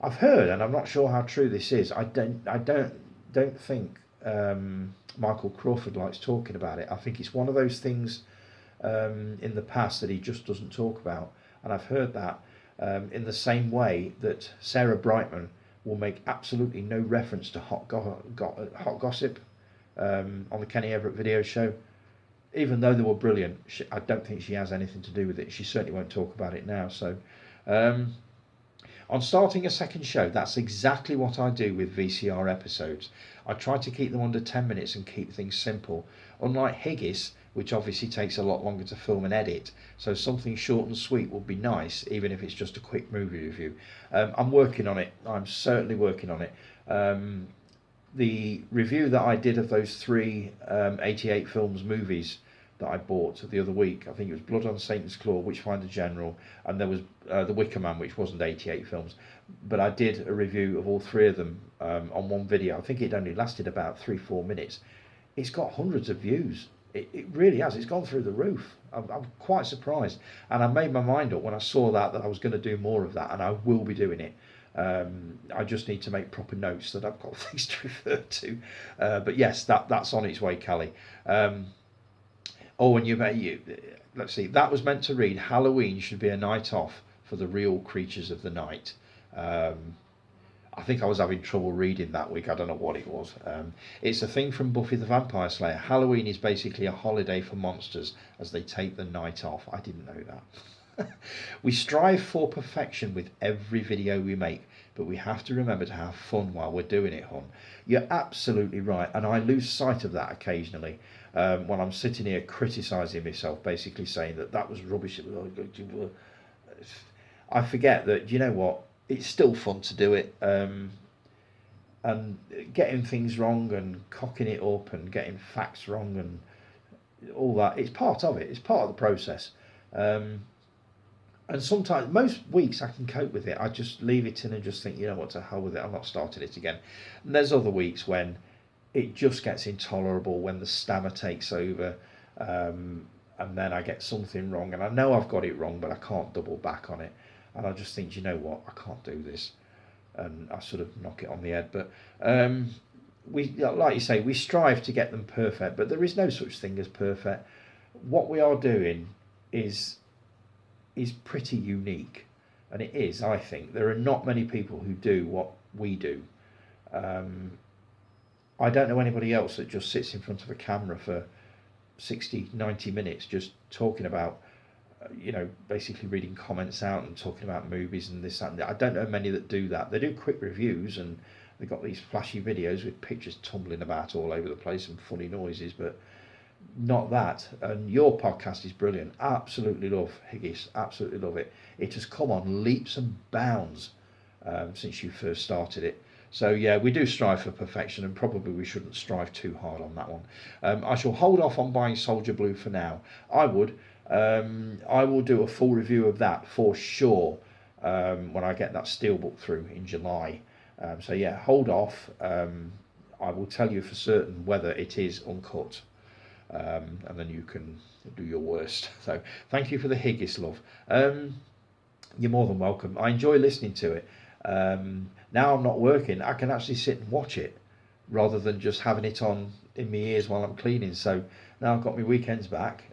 I've heard, and I'm not sure how true this is. I don't think Michael Crawford likes talking about it. I think it's one of those things in the past that he just doesn't talk about. And I've heard that in the same way that Sarah Brightman will make absolutely no reference to hot gossip on the Kenny Everett video show. Even though they were brilliant, I don't think she has anything to do with it. She certainly won't talk about it now. So on starting a second show, that's exactly what I do with VCR episodes. I try to keep them under 10 minutes and keep things simple. Unlike Higgis, which obviously takes a lot longer to film and edit, so something short and sweet would be nice, even if it's just a quick movie review. I'm working on it. I'm certainly working on it. The review that I did of those three 88 Films movies that I bought the other week, I think it was Blood on Satan's Claw, Witchfinder General, and there was The Wicker Man, which wasn't 88 Films. But I did a review of all three of them on one video. I think it only lasted about 3-4 minutes. It's got hundreds of views. It really has. It's gone through the roof. I'm quite surprised. And I made my mind up when I saw that I was going to do more of that, and I will be doing it. I just need to make proper notes that I've got things to refer to. But yes, that's on its way, Callie. Let's see. That was meant to read, Halloween should be a night off for the real creatures of the night. I think I was having trouble reading that week. I don't know what it was. It's a thing from Buffy the Vampire Slayer. Halloween is basically a holiday for monsters as they take the night off. I didn't know that. We strive for perfection with every video we make, but we have to remember to have fun while we're doing it, hon. You're absolutely right, and I lose sight of that occasionally when I'm sitting here criticising myself, basically saying that was rubbish. I forget that, you know what, it's still fun to do it, and getting things wrong and cocking it up and getting facts wrong and all that, it's part of it. It's part of the process. And sometimes, most weeks I can cope with it. I just leave it in and just think, you know what, to hell with it, I'm not starting it again. And there's other weeks when it just gets intolerable, when the stammer takes over, and then I get something wrong, and I know I've got it wrong, but I can't double back on it. And I just think, you know what, I can't do this. and I sort of knock it on the head. But we, like you say, we strive to get them perfect, but there is no such thing as perfect. What we are doing is pretty unique, and it is. I think there are not many people who do what we do. I don't know anybody else that just sits in front of a camera for 60, 90 minutes just talking about, basically reading comments out and talking about movies and this, that, and that. I don't know many that do that. They do quick reviews and they've got these flashy videos with pictures tumbling about all over the place and funny noises, but not that. And your podcast is brilliant. Absolutely love Higgis. Absolutely love it. It has come on leaps and bounds since you first started it. So yeah, we do strive for perfection, and probably we shouldn't strive too hard on that one. I shall hold off on buying Soldier Blue for now. I will do a full review of that for sure when I get that steelbook through in July. So yeah, hold off. I will tell you for certain whether it is uncut, and then you can do your worst. So thank you for the Higgis, love. You're more than welcome. I enjoy listening to it. Now I'm not working, I can actually sit and watch it rather than just having it on in my ears while I'm cleaning. So now I've got my weekends back.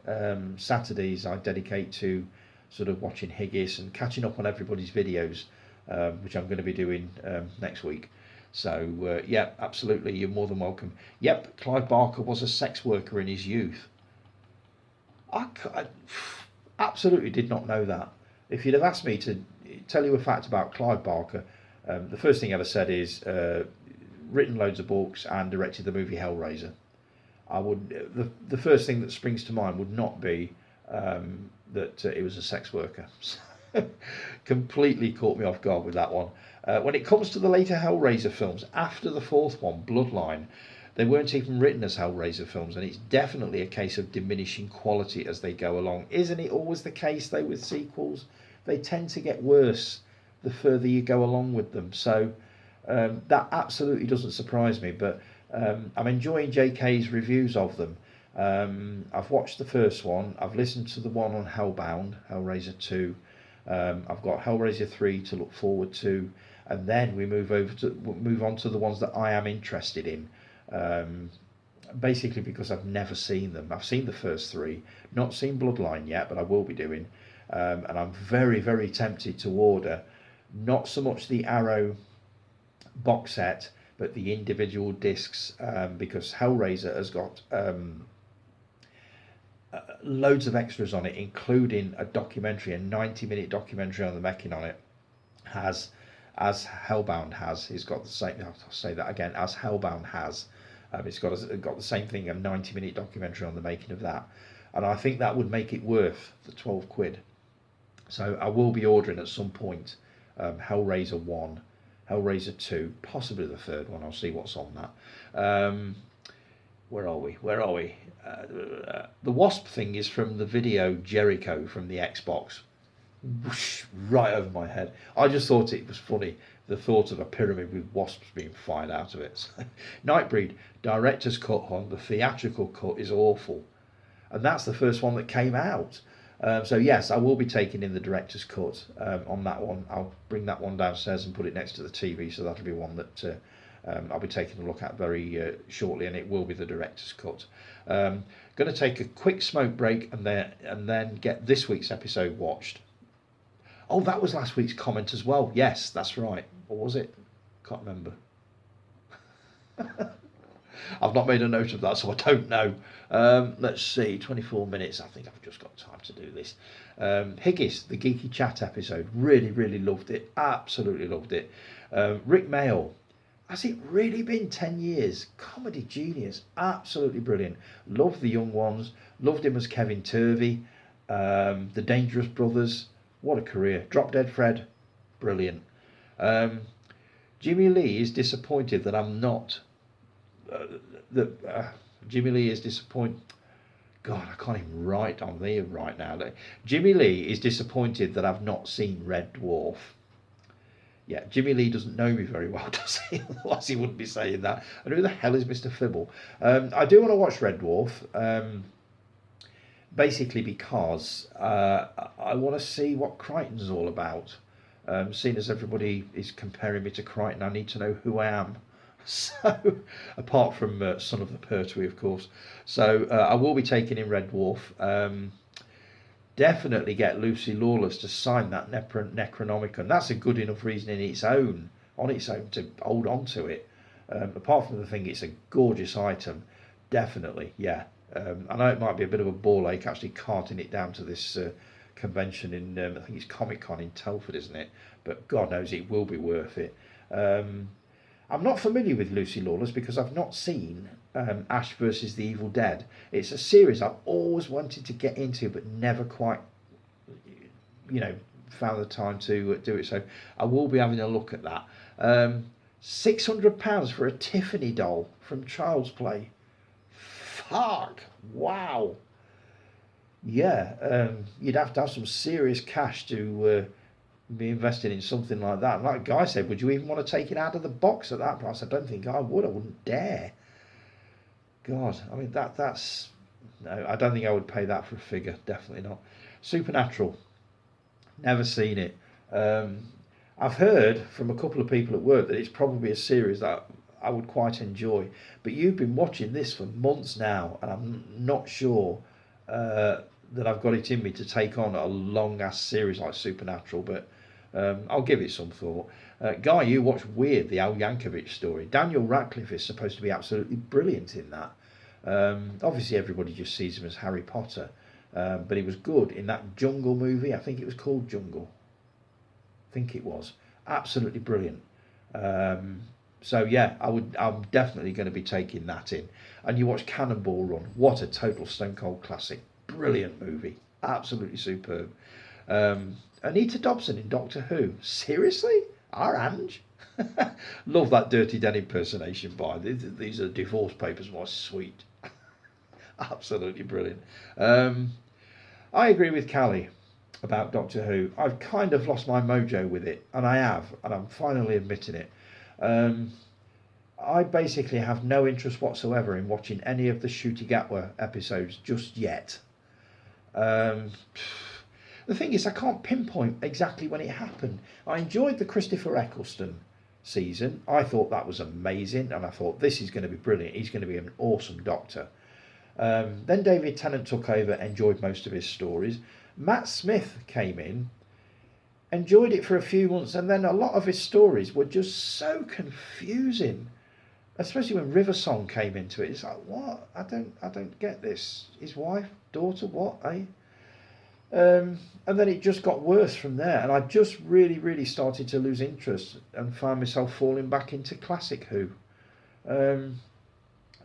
Saturdays I dedicate to sort of watching Higgis and catching up on everybody's videos, which I'm going to be doing next week. So yeah, absolutely, you're more than welcome. Yep, Clive Barker was a sex worker in his youth. I absolutely did not know that. If you'd have asked me to tell you a fact about Clive Barker, the first thing I ever said is written loads of books and directed the movie Hellraiser. I would the first thing that springs to mind would not be that he was a sex worker. Completely caught me off guard with that one. When it comes to the later Hellraiser films, after the fourth one, Bloodline, they weren't even written as Hellraiser films, and it's definitely a case of diminishing quality as they go along. Isn't it always the case though with sequels? They tend to get worse the further you go along with them. So that absolutely doesn't surprise me, but I'm enjoying JK's reviews of them. I've watched the first one, I've listened to the one on Hellbound, Hellraiser 2, I've got Hellraiser 3 to look forward to, and then we move on to the ones that I am interested in. Basically because I've never seen them. I've seen the first three, not seen Bloodline yet, but I will be doing. And I'm very, very tempted to order not so much the Arrow box set, but the individual discs, because Hellraiser has got loads of extras on it, including a documentary, a 90-minute documentary on the making on it, as Hellbound has. It's got the same. I'll say that again. As Hellbound has, it's got the same thing, a 90-minute documentary on the making of that, and I think that would make it worth the £12. So I will be ordering at some point Hellraiser 1, Hellraiser 2, possibly the third one. I'll see what's on that. Where are we? The Wasp thing is from the video Jericho from the Xbox. Whoosh, right over my head. I just thought it was funny, the thought of a pyramid with wasps being fired out of it. Nightbreed, director's cut on, the theatrical cut is awful. And that's the first one that came out. So yes, I will be taking in the director's cut on that one. I'll bring that one downstairs and put it next to the TV, so that'll be one that I'll be taking a look at very shortly, and it will be the director's cut. Going to take a quick smoke break and then get this week's episode watched. Oh, that was last week's comment as well. Yes, that's right. Or was it? Can't remember. I've not made a note of that, so I don't know. Let's see, 24 minutes. I think I've just got time to do this. Higgis, the Geeky Chat episode. Really, really loved it. Absolutely loved it. Rick Mail. Has it really been 10 years? Comedy genius. Absolutely brilliant. Loved the young ones. Loved him as Kevin Turvey. The Dangerous Brothers. What a career. Drop Dead Fred. Brilliant. Jimmy Lee is disappointed that I'm not... Jimmy Lee is disappointed... God, I can't even write on there right now. Jimmy Lee is disappointed that I've not seen Red Dwarf. Yeah, Jimmy Lee doesn't know me very well, does he? Otherwise he wouldn't be saying that. And who the hell is Mr. Fibble? I do want to watch Red Dwarf, basically because I want to see what Crichton's all about. Seeing as everybody is comparing me to Crichton, I need to know who I am. So, apart from Son of the Pertwee, of course. So, I will be taking in Red Dwarf. Definitely get Lucy Lawless to sign that Necronomicon. That's a good enough reason on its own, to hold on to it. Apart from the thing, it's a gorgeous item. Definitely, yeah. I know it might be a bit of a ball ache actually carting it down to this convention in, I think it's Comic Con in Telford, isn't it? But God knows it will be worth it. I'm not familiar with Lucy Lawless because I've not seen Ash versus the Evil Dead. It's a series I've always wanted to get into but never quite, found the time to do it. So I will be having a look at that. £600 for a Tiffany doll from Child's Play. Fuck! Wow! Yeah, you'd have to have some serious cash to be invested in something like that. And like Guy said, would you even want to take it out of the box at that price? I don't think I would. I wouldn't dare. God, I mean that's no. I don't think I would pay that for a figure. Definitely not. Supernatural. Never seen it. I've heard from a couple of people at work that it's probably a series that I would quite enjoy. But you've been watching this for months now, and I'm not sure that I've got it in me to take on a long ass series like Supernatural. But I'll give it some thought. Guy, you watched Weird, the Al Yankovic story. Daniel Radcliffe is supposed to be absolutely brilliant in that. Obviously, everybody just sees him as Harry Potter, but he was good in that Jungle movie. I think it was called Jungle. I think it was absolutely brilliant. So yeah, I'm definitely going to be taking that in. And you watch Cannonball Run. What a total stone cold classic! Brilliant movie, absolutely superb. Anita Dobson in Doctor Who. Seriously? Our Ange? Love that Dirty Den impersonation by. These are divorce papers, my sweet. Absolutely brilliant. I agree with Callie about Doctor Who. I've kind of lost my mojo with it, and I'm finally admitting it. I basically have no interest whatsoever in watching any of the Ncuti Gatwa episodes just yet. The thing is, I can't pinpoint exactly when it happened. I enjoyed the Christopher Eccleston season. I thought that was amazing, and I thought this is going to be brilliant. He's going to be an awesome Doctor. Then David Tennant took over, enjoyed most of his stories. Matt Smith came in, enjoyed it for a few months, and then a lot of his stories were just so confusing. Especially when River Song came into it. It's like, what? I don't get this. His wife, daughter, what, eh? And then it just got worse from there, and I just really started to lose interest and find myself falling back into classic Who.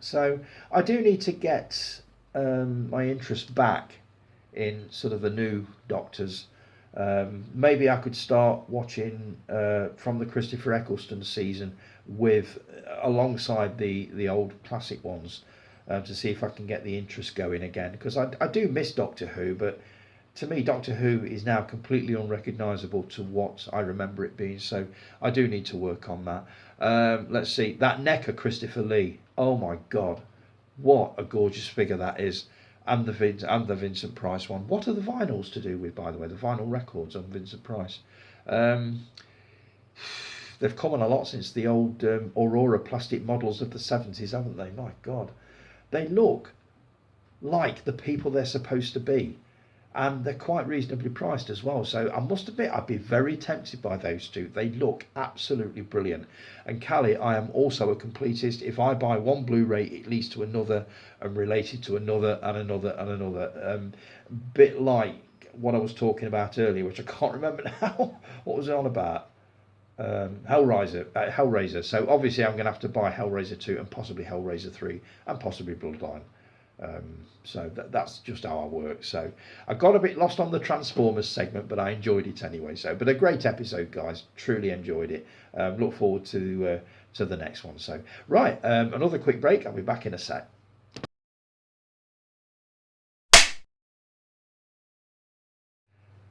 So I do need to get my interest back in sort of the new Doctors. Maybe I could start watching from the Christopher Eccleston season alongside the old classic ones, to see if I can get the interest going again, because I do miss Doctor Who, but to me Doctor Who is now completely unrecognisable to what I remember it being, so I do need to work on that. Let's see, that neck of Christopher Lee, oh my god, what a gorgeous figure that is. And the Vincent Price one. What are the vinyls to do with, by the way? The vinyl records on Vincent Price. They've come on a lot since the old Aurora plastic models of the 70s, haven't they? My God. They look like the people they're supposed to be. And they're quite reasonably priced as well. So I must admit, I'd be very tempted by those two. They look absolutely brilliant. And Callie, I am also a completist. If I buy one Blu-ray, it leads to another and related to another and another and another. Bit like what I was talking about earlier, which I can't remember now. What was it on about? Hellraiser. So obviously I'm going to have to buy Hellraiser 2 and possibly Hellraiser 3 and possibly Bloodline. So that's just how I work. So I got a bit lost on the Transformers segment, but I enjoyed it anyway. But a great episode, guys. Truly enjoyed it. Look forward to the next one. So right, another quick break. I'll be back in a sec.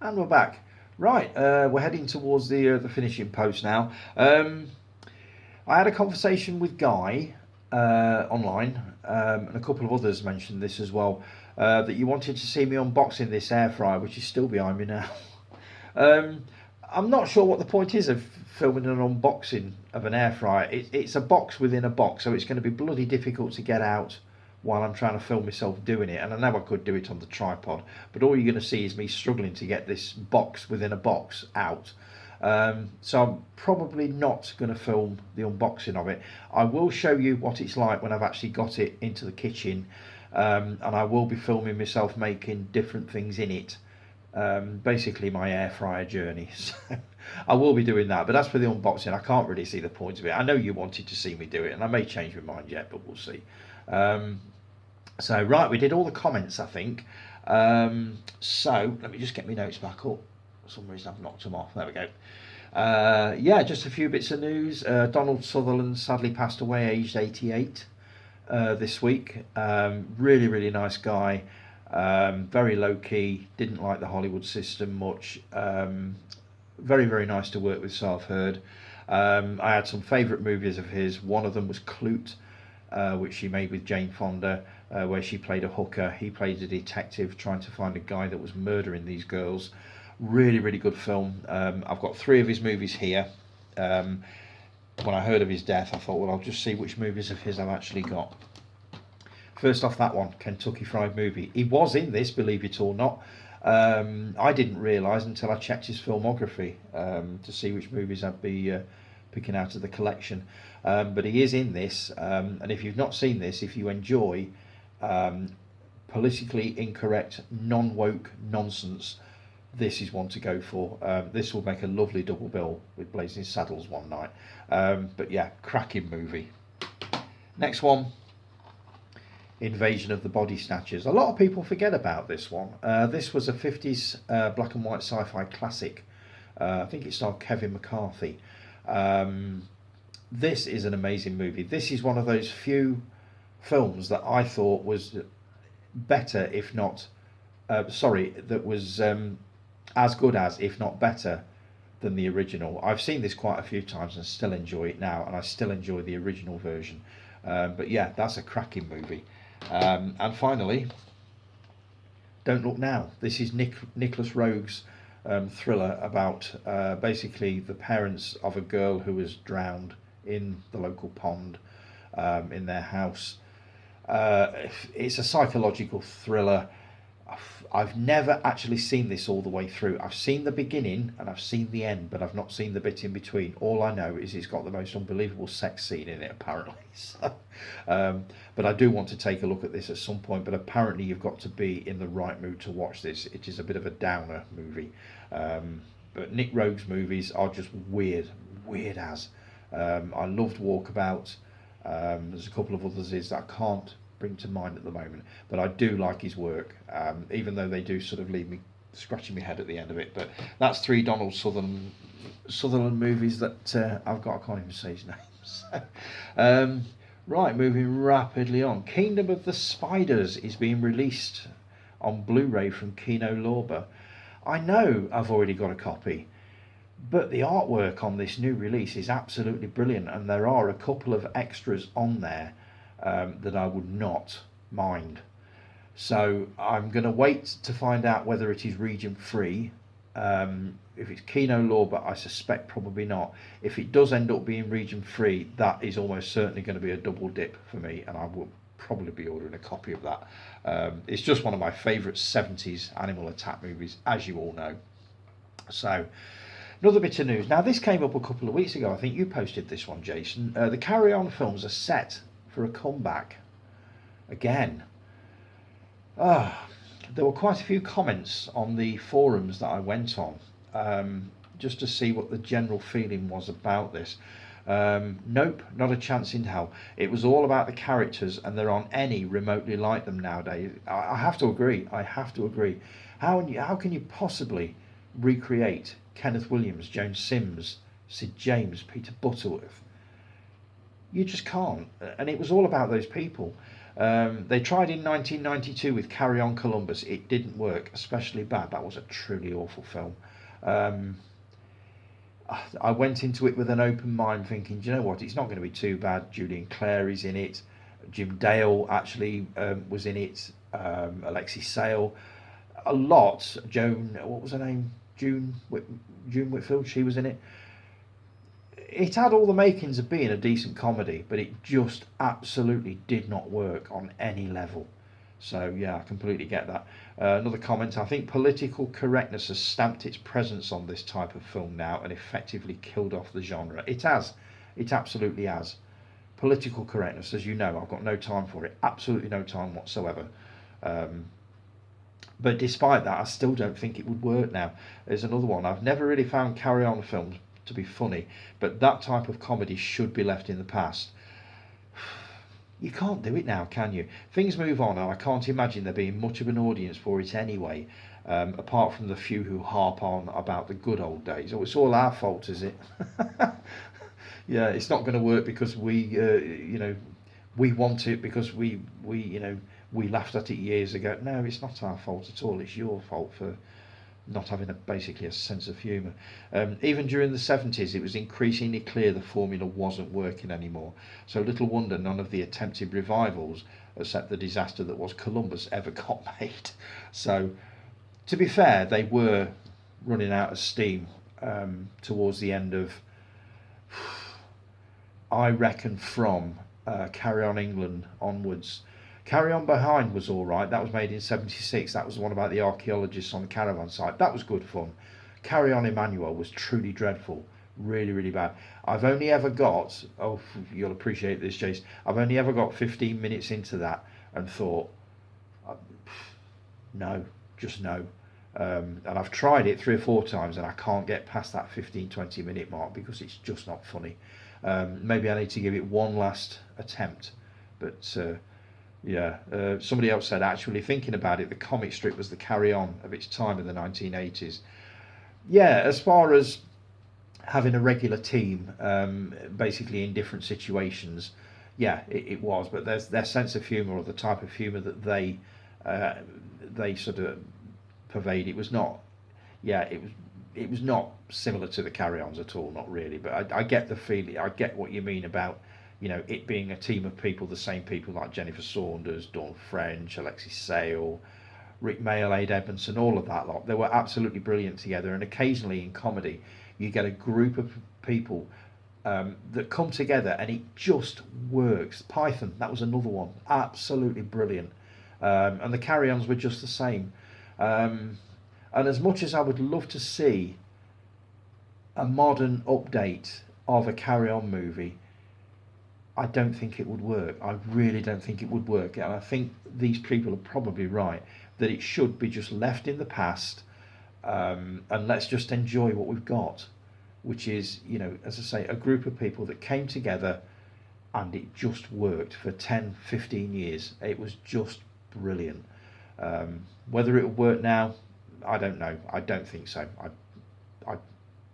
And we're back. Right, we're heading towards the finishing post now. I had a conversation with Guy online, and a couple of others mentioned this as well, that you wanted to see me unboxing this air fryer, which is still behind me now. I'm not sure what the point is of filming an unboxing of an air fryer. It's a box within a box, so it's going to be bloody difficult to get out while I'm trying to film myself doing it. And I know I could do it on the tripod, but all you're going to see is me struggling to get this box within a box out. So I'm probably not going to film the unboxing of it. I will show you what it's like when I've actually got it into the kitchen, and I will be filming myself making different things in it. Basically my air fryer journey. So I will be doing that, but as for the unboxing, I can't really see the point of it. I know you wanted to see me do it, and I may change my mind yet, but we'll see. So right, we did all the comments, I think. So let me just get my notes back up. For some reason I've knocked them off. There we go. Yeah, just a few bits of news. Donald Sutherland sadly passed away, aged 88, this week. Really, really nice guy. Very low key, didn't like the Hollywood system much. Very, very nice to work with, so I've heard. I had some favourite movies of his. One of them was Clute, which she made with Jane Fonda, where she played a hooker. He played a detective trying to find a guy that was murdering these girls. Really, really good film. I've got 3 of his movies here. When I heard of his death, I thought, well, I'll just see which movies of his I've actually got. First off, that one, Kentucky Fried Movie. He was in this, believe it or not. I didn't realise until I checked his filmography to see which movies I'd be picking out of the collection. But he is in this, and if you've not seen this, if you enjoy politically incorrect, non-woke nonsense, this is one to go for. This will make a lovely double bill with Blazing Saddles one night. But yeah, cracking movie. Next one. Invasion of the Body Snatchers. A lot of people forget about this one. This was a 50s black and white sci-fi classic. I think it starred Kevin McCarthy. This is an amazing movie. This is one of those few films that I thought was better, if not, that was as good as, if not better, than the original. I've seen this quite a few times and still enjoy it now, and I still enjoy the original version. But yeah, that's a cracking movie. And finally, Don't Look Now. This is Nicholas Roeg's thriller about basically the parents of a girl who was drowned in the local pond in their house. It's a psychological thriller. I've never actually seen this all the way through. I've seen the beginning and I've seen the end, but I've not seen the bit in between. All I know is it's got the most unbelievable sex scene in it, apparently. So, but I do want to take a look at this at some point, but apparently you've got to be in the right mood to watch this. It is a bit of a downer movie. But Nick Roeg's movies are just weird as. I loved Walkabout. There's a couple of others that I can't bring to mind at the moment, but I do like his work, even though they do sort of leave me scratching my head at the end of it. But that's 3 Donald Sutherland movies that I've got. I can't even say his name. Right, moving rapidly on. Kingdom of the Spiders is being released on Blu-ray from Kino Lorber. I know I've already got a copy, but the artwork on this new release is absolutely brilliant, and there are a couple of extras on there that I would not mind. So I'm going to wait to find out whether it is region free. If it's Kino Lorber, I suspect probably not. If it does end up being region free, that is almost certainly going to be a double dip for me, and I will probably be ordering a copy of that. It's just one of my favourite 70s animal attack movies, as you all know. So another bit of news. Now, this came up a couple of weeks ago. I think you posted this one, Jason. The Carry On films are set for a comeback again. There were quite a few comments on the forums that I went on, just to see what the general feeling was about this. Nope, not a chance in hell. It was all about the characters, and there aren't any remotely like them nowadays. I have to agree. How can you possibly recreate Kenneth Williams, Joan Sims, Sid James, Peter Butterworth? You just can't. And it was all about those people. They tried in 1992 with Carry On Columbus. It didn't work, especially bad. That was a truly awful film. I went into it with an open mind thinking, do you know what, it's not going to be too bad. Julian Clare is in it. Jim Dale actually was in it. Alexei Sale. A lot. Joan, what was her name? June June Whitfield. She was in it. It had all the makings of being a decent comedy, but it just absolutely did not work on any level. So yeah, I completely get that. Another comment: I think political correctness has stamped its presence on this type of film now and effectively killed off the genre. It has. It absolutely has. Political correctness, as you know, I've got no time for it. Absolutely no time whatsoever. Um, but despite that, I still don't think it would work now. There's another one. I've never really found Carry On films to be funny, but that type of comedy should be left in the past. You can't do it now, can you? Things move on, and I can't imagine there being much of an audience for it anyway, apart from the few who harp on about the good old days. Oh, it's all our fault, is it? Yeah, it's not going to work because we want it because we laughed at it years ago. No, it's not our fault at all. It's your fault for not having basically a sense of humour. Even during the 70s, it was increasingly clear the formula wasn't working anymore. So little wonder none of the attempted revivals, except the disaster that was Columbus, ever got made. So, to be fair, they were running out of steam towards the end of, I reckon, from Carry On England onwards. Carry On Behind was all right. That was made in '76. That was the one about the archaeologists on the caravan site. That was good fun. Carry On Emmanuel was truly dreadful. Really, really bad. I've only ever got, oh, you'll appreciate this, Jace. I've only ever got 15 minutes into that and thought, no, just no. And I've tried it 3 or 4 times and I can't get past that 15-20 minute mark because it's just not funny. Maybe I need to give it one last attempt. But yeah, somebody else said, actually thinking about it, the comic strip was the Carry On of its time in the 1980s. Yeah, as far as having a regular team, basically in different situations, yeah, it was. But their sense of humour, or the type of humour that they sort of pervade, it was not. Yeah, it was not similar to the Carry-Ons at all, not really. But I get the feeling, I get what you mean about, it being a team of people, the same people like Jennifer Saunders, Dawn French, Alexis Sale, Rick Mayall, Aid Edmondson, all of that lot. They were absolutely brilliant together. And occasionally in comedy, you get a group of people that come together and it just works. Python, that was another one, absolutely brilliant. And the Carry-Ons were just the same. And as much as I would love to see a modern update of a Carry On movie, I don't think it would work. I really don't think it would work. And I think these people are probably right, that it should be just left in the past, and let's just enjoy what we've got, which is, as I say, a group of people that came together and it just worked for 10, 15 years. It was just brilliant. Whether it will work now, I don't know. I don't think so. I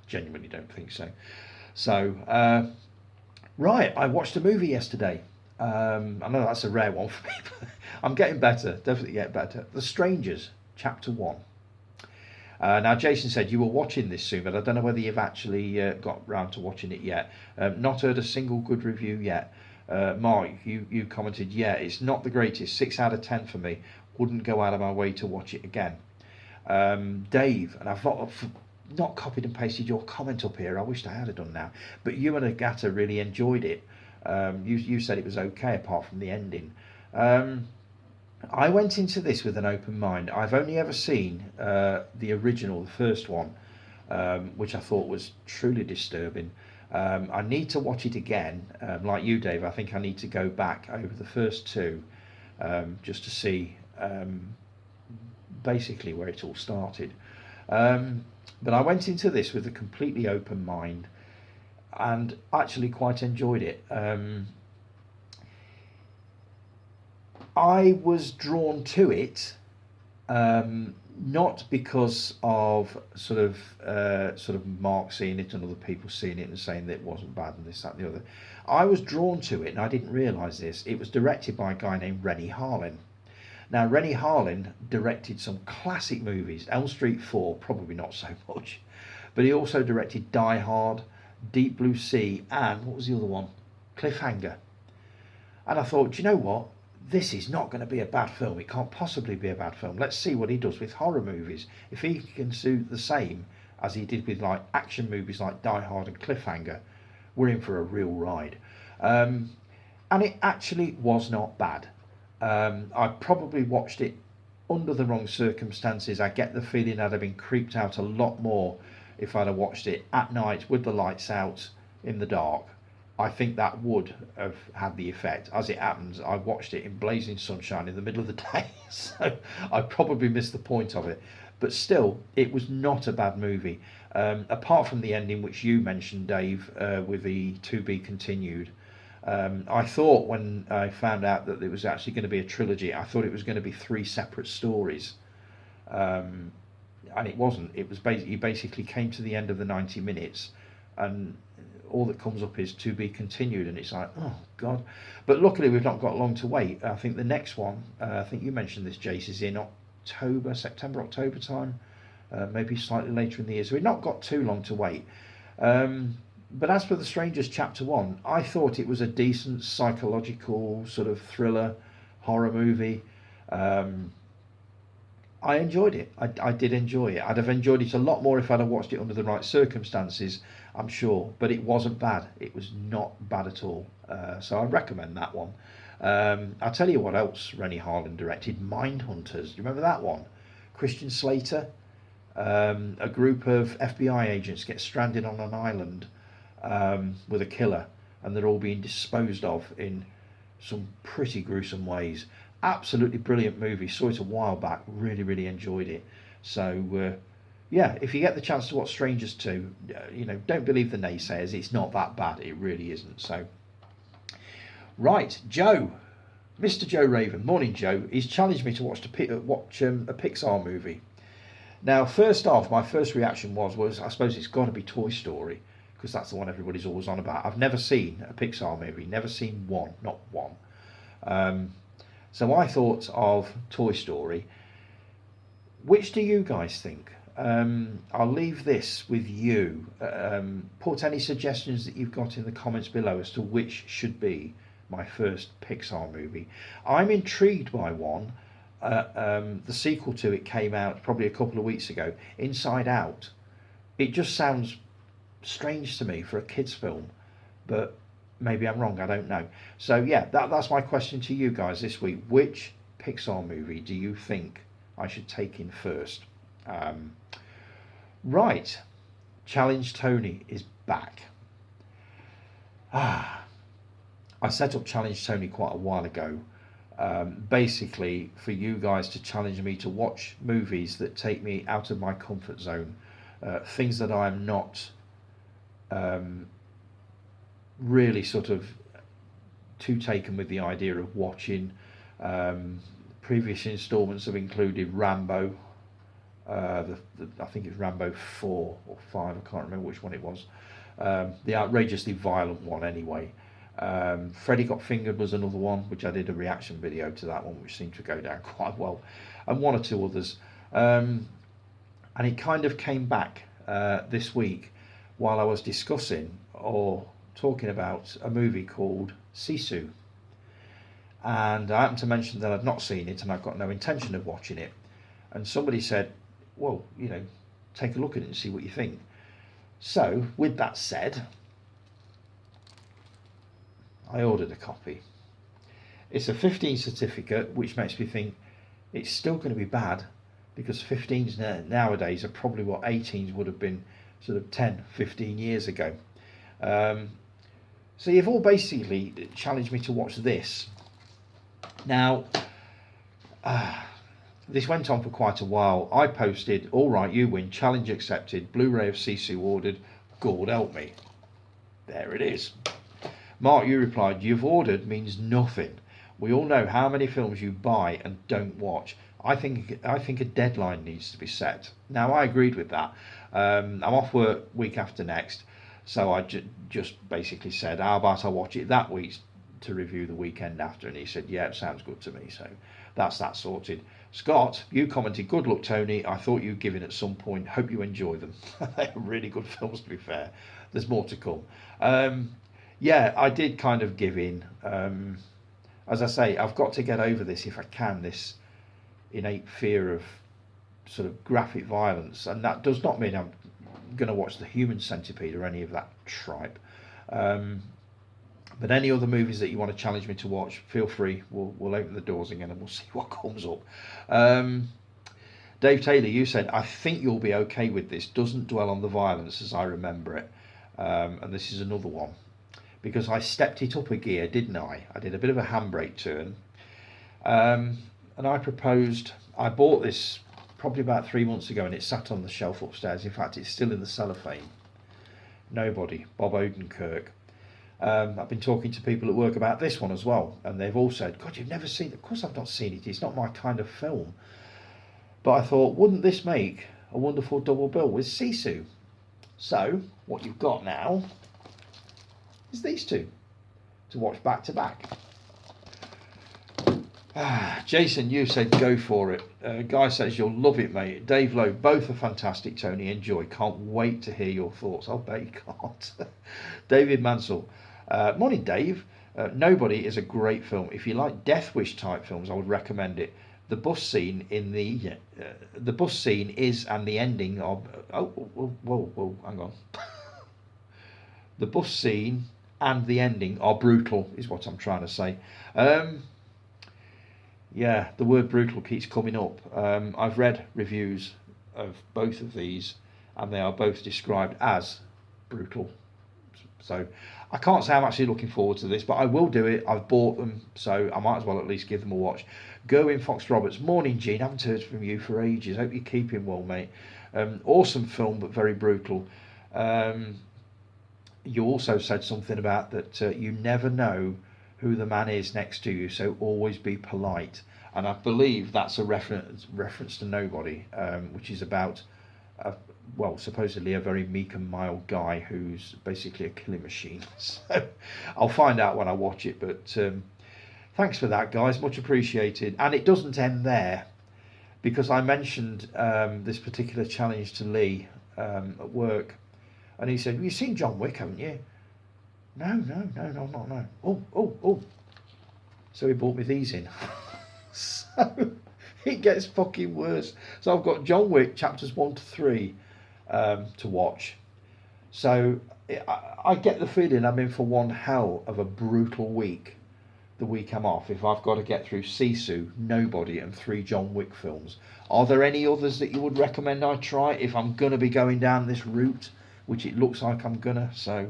genuinely don't think so. So, right, I watched a movie yesterday. I know that's a rare one for me, but I'm getting better, definitely getting better. The Strangers, Chapter 1. Now, Jason said you were watching this soon, but I don't know whether you've actually got round to watching it yet. Not heard a single good review yet. Mark, you commented, yeah, it's not the greatest, 6 out of 10 for me. Wouldn't go out of my way to watch it again. Dave, and I've not copied and pasted your comment up here. I wished I had done now. But you and Agata really enjoyed it. You said it was okay apart from the ending. I went into this with an open mind. I've only ever seen the original, the first one, which I thought was truly disturbing. I need to watch it again. Like you, Dave, I think I need to go back over the first two just to see basically where it all started. But I went into this with a completely open mind and actually quite enjoyed it. I was drawn to it, not because of sort of Mark seeing it and other people seeing it and saying that it wasn't bad and this, that, and the other. I was drawn to it, and I didn't realise this. It was directed by a guy named Rennie Harlin. Now, Rennie Harlin directed some classic movies. Elm Street 4, probably not so much. But he also directed Die Hard, Deep Blue Sea, and what was the other one? Cliffhanger. And I thought, do you know what? this is not going to be a bad film. It can't possibly be a bad film. Let's see what he does with horror movies. If he can do the same as he did with like action movies like Die Hard and Cliffhanger, we're in for a real ride. And it actually was not bad. I probably watched it under the wrong circumstances. I get the feeling I'd have been creeped out a lot more if I'd have watched it at night with the lights out in the dark. I think that would have had the effect. As it happens, I watched it in blazing sunshine in the middle of the day, so I probably missed the point of it. But still, it was not a bad movie. Apart from the ending, which you mentioned, Dave, with the to be continued. I thought when I found out that it was actually going to be a trilogy, I thought it was going to be 3 separate stories. And it wasn't. It was basically came to the end of the 90 minutes, and all that comes up is to be continued, and it's like, oh god. But luckily we've not got long to wait. I think the next one, I think you mentioned this, Jace, is in September, October time, maybe slightly later in the year, so we've not got too long to wait. But as for The Strangers Chapter 1, I thought it was a decent psychological sort of thriller horror movie. I enjoyed it. I did enjoy it. I'd have enjoyed it a lot more if I'd have watched it under the right circumstances, I'm sure. But it wasn't bad. It was not bad at all. So I recommend that one. I'll tell you what else Rennie Harlan directed. Mindhunters. Do you remember that one? Christian Slater. A group of FBI agents get stranded on an island with a killer, and they're all being disposed of in some pretty gruesome ways. Absolutely brilliant movie. Saw it a while back. Really enjoyed it. So yeah, if you get the chance to watch Strangers 2, don't believe the naysayers. It's not that bad. It really isn't. So right, Joe, Mr. Joe Raven. Morning, Joe. He's challenged me to watch a Pixar movie. Now, first off, my first reaction was I suppose it's got to be Toy Story, because that's the one everybody's always on about. I've never seen a Pixar movie. Never seen one. Not one. So I thought of Toy Story. Which do you guys think? I'll leave this with you. Put any suggestions that you've got in the comments below as to which should be my first Pixar movie. I'm intrigued by one. The sequel to it came out probably a couple of weeks ago, Inside Out. It just sounds strange to me for a kids film, but maybe I'm wrong, I don't know. So yeah, that's my question to you guys this week. Which Pixar movie do you think I should take in first? Right, Challenge Tony is back. I set up Challenge Tony quite a while ago, basically for you guys to challenge me to watch movies that take me out of my comfort zone, things that I'm not really sort of too taken with the idea of watching. Previous installments have included Rambo, I think it's Rambo 4 or 5, I can't remember which one it was, the outrageously violent one anyway. Freddy Got Fingered was another one, which I did a reaction video to that one, which seemed to go down quite well, and one or two others. And it kind of came back this week while I was discussing or talking about a movie called Sisu. And I happened to mention that I'd not seen it and I've got no intention of watching it. And somebody said, well, take a look at it and see what you think. So, with that said, I ordered a copy. It's a 15 certificate, which makes me think it's still going to be bad, because 15s nowadays are probably what 18s would have been sort of 10, 15 years ago. So you've all basically challenged me to watch this. Now, this went on for quite a while. I posted, all right, you win, challenge accepted, Blu-ray of Sisu ordered, God help me. There it is. Mark, you replied, you've ordered means nothing. We all know how many films you buy and don't watch. I think a deadline needs to be set. Now, I agreed with that. I'm off work week after next, so I just basically said, how about I watch it that week to review the weekend after? And he said, yeah, it sounds good to me. So that's that sorted. Scott, you commented, good luck, Tony. I thought you'd give in at some point. Hope you enjoy them. They're really good films, to be fair. There's more to come. Yeah, I did kind of give in. as I say, I've got to get over this if I can, this innate fear of sort of graphic violence, and that does not mean I'm going to watch The Human Centipede or any of that tripe. But any other movies that you want to challenge me to watch, feel free. We'll open the doors again and we'll see what comes up. Dave Taylor, you said, I think you'll be okay with this. Doesn't dwell on the violence as I remember it. And this is another one. Because I stepped it up a gear, didn't I? I did a bit of a handbrake turn. And I bought this probably about 3 months ago, and it sat on the shelf upstairs. In fact, it's still in the cellophane. Nobody, Bob Odenkirk. I've been talking to people at work about this one as well, and they've all said, God, you've never seen it. Of course I've not seen it. It's not my kind of film. But I thought, wouldn't this make a wonderful double bill with Sisu? So, what you've got now is these two to watch back to back. Jason, you said go for it. Guy says you'll love it, mate. Dave Lowe, both are fantastic. Tony, enjoy. Can't wait to hear your thoughts. I'll bet you can't. David Mansell, morning, Dave. Nobody is a great film. If you like Death Wish type films, I would recommend it. The bus scene is and the ending of whoa, hang on. The bus scene and the ending are brutal, is what I'm trying to say. Yeah, the word brutal keeps coming up. I've read reviews of both of these, and they are both described as brutal. So I can't say I'm actually looking forward to this, but I will do it. I've bought them, so I might as well at least give them a watch. Gerwin Fox Roberts, morning, Gene. Haven't heard from you for ages. Hope you're keeping well, mate. Awesome film, but very brutal. You also said something about that you never know who the man is next to you, so always be polite. And I believe that's a reference to Nobody, which is about supposedly a very meek and mild guy who's basically a killing machine. So I'll find out when I watch it, but thanks for that, guys, much appreciated. And it doesn't end there, because I mentioned this particular challenge to Lee at work, and he said, well, you've seen John Wick, haven't you? No, not. Oh. So he bought me these in. So it gets fucking worse. So I've got John Wick chapters 1 to 3 to watch. So I get the feeling I'm in for one hell of a brutal week. The week I'm off, if I've got to get through Sisu, Nobody, and 3 John Wick films. Are there any others that you would recommend I try if I'm going to be going down this route, which it looks like I'm gonna? So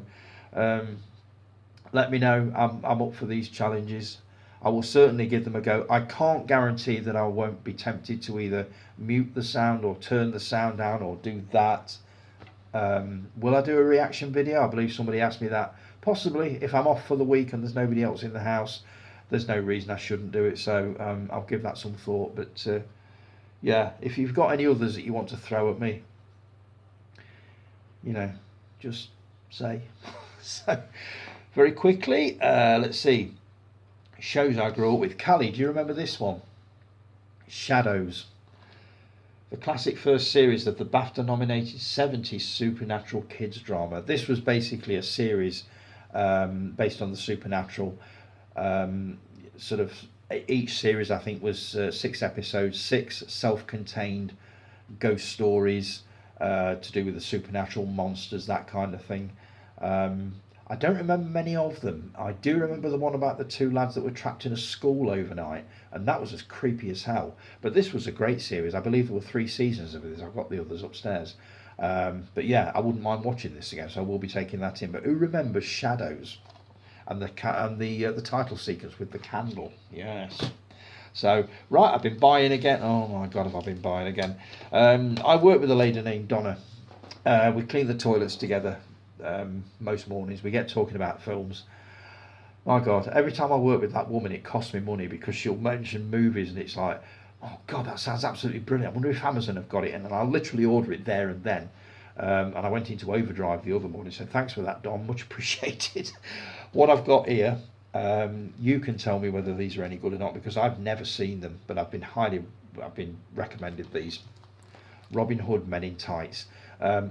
let me know. I'm up for these challenges. I will certainly give them a go. I can't guarantee that I won't be tempted to either mute the sound or turn the sound down or do that. Will I do a reaction video? I believe somebody asked me that. Possibly. If I'm off for the week and there's nobody else in the house, there's no reason I shouldn't do it. So I'll give that some thought. But yeah, if you've got any others that you want to throw at me, just say. So very quickly, let's see. Shows I grew up with. Callie, do you remember this one? Shadows. The classic first series of the BAFTA-nominated 70s supernatural kids drama. This was basically a series based on the supernatural. Sort of each series, I think, was 6 episodes, 6 self-contained ghost stories to do with the supernatural monsters, that kind of thing. I don't remember many of them. I do remember the one about the 2 lads that were trapped in a school overnight, and that was as creepy as hell. But this was a great series. I believe there were 3 seasons of this. I've got the others upstairs. But yeah, I wouldn't mind watching this again, so I will be taking that in. But who remembers Shadows and the title sequence with the candle? Yes. So, right, I've been buying again. Oh my God, have I been buying again? I work with a lady named Donna. We clean the toilets together most mornings. We get talking about films. My God, every time I work with that woman, it costs me money, because she'll mention movies and it's like, oh God, that sounds absolutely brilliant. I wonder if Amazon have got it. And I'll literally order it there and then. And I went into overdrive the other morning, so thanks for that, Don, much appreciated. What I've got here, you can tell me whether these are any good or not, because I've never seen them, but I've been recommended these. Robin Hood Men in Tights.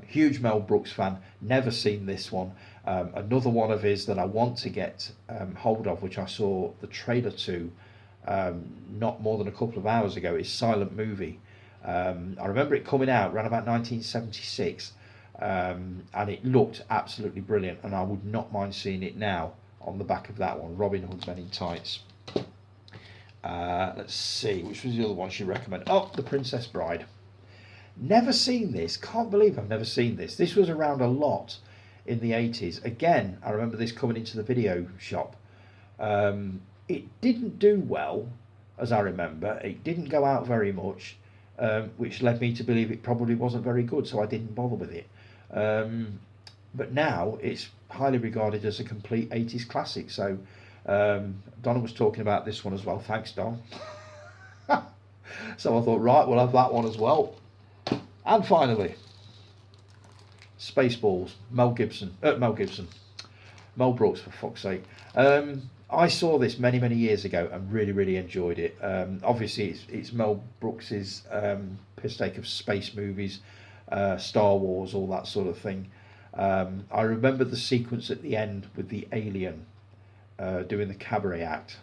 Huge Mel Brooks fan, never seen this one. Another one of his that I want to get hold of, which I saw the trailer to not more than a couple of hours ago, is Silent Movie. I remember it coming out around about 1976, and it looked absolutely brilliant, and I would not mind seeing it now on the back of that one, Robin Hood's Men in Tights. Let's see, which was the other one she recommended? Oh, The Princess Bride. Never seen this. Can't believe I've never seen this. This was around a lot in the 80s. Again, I remember this coming into the video shop. It didn't do well, as I remember. It didn't go out very much, which led me to believe it probably wasn't very good, so I didn't bother with it. But now it's highly regarded as a complete 80s classic. So Donna was talking about this one as well. Thanks, Don. So I thought, right, we'll have that one as well. And finally, Spaceballs, Mel Brooks, for fuck's sake. I saw this many years ago and really enjoyed it. Obviously, it's Mel Brooks's piss take of space movies, Star Wars, all that sort of thing. I remember the sequence at the end with the alien doing the cabaret act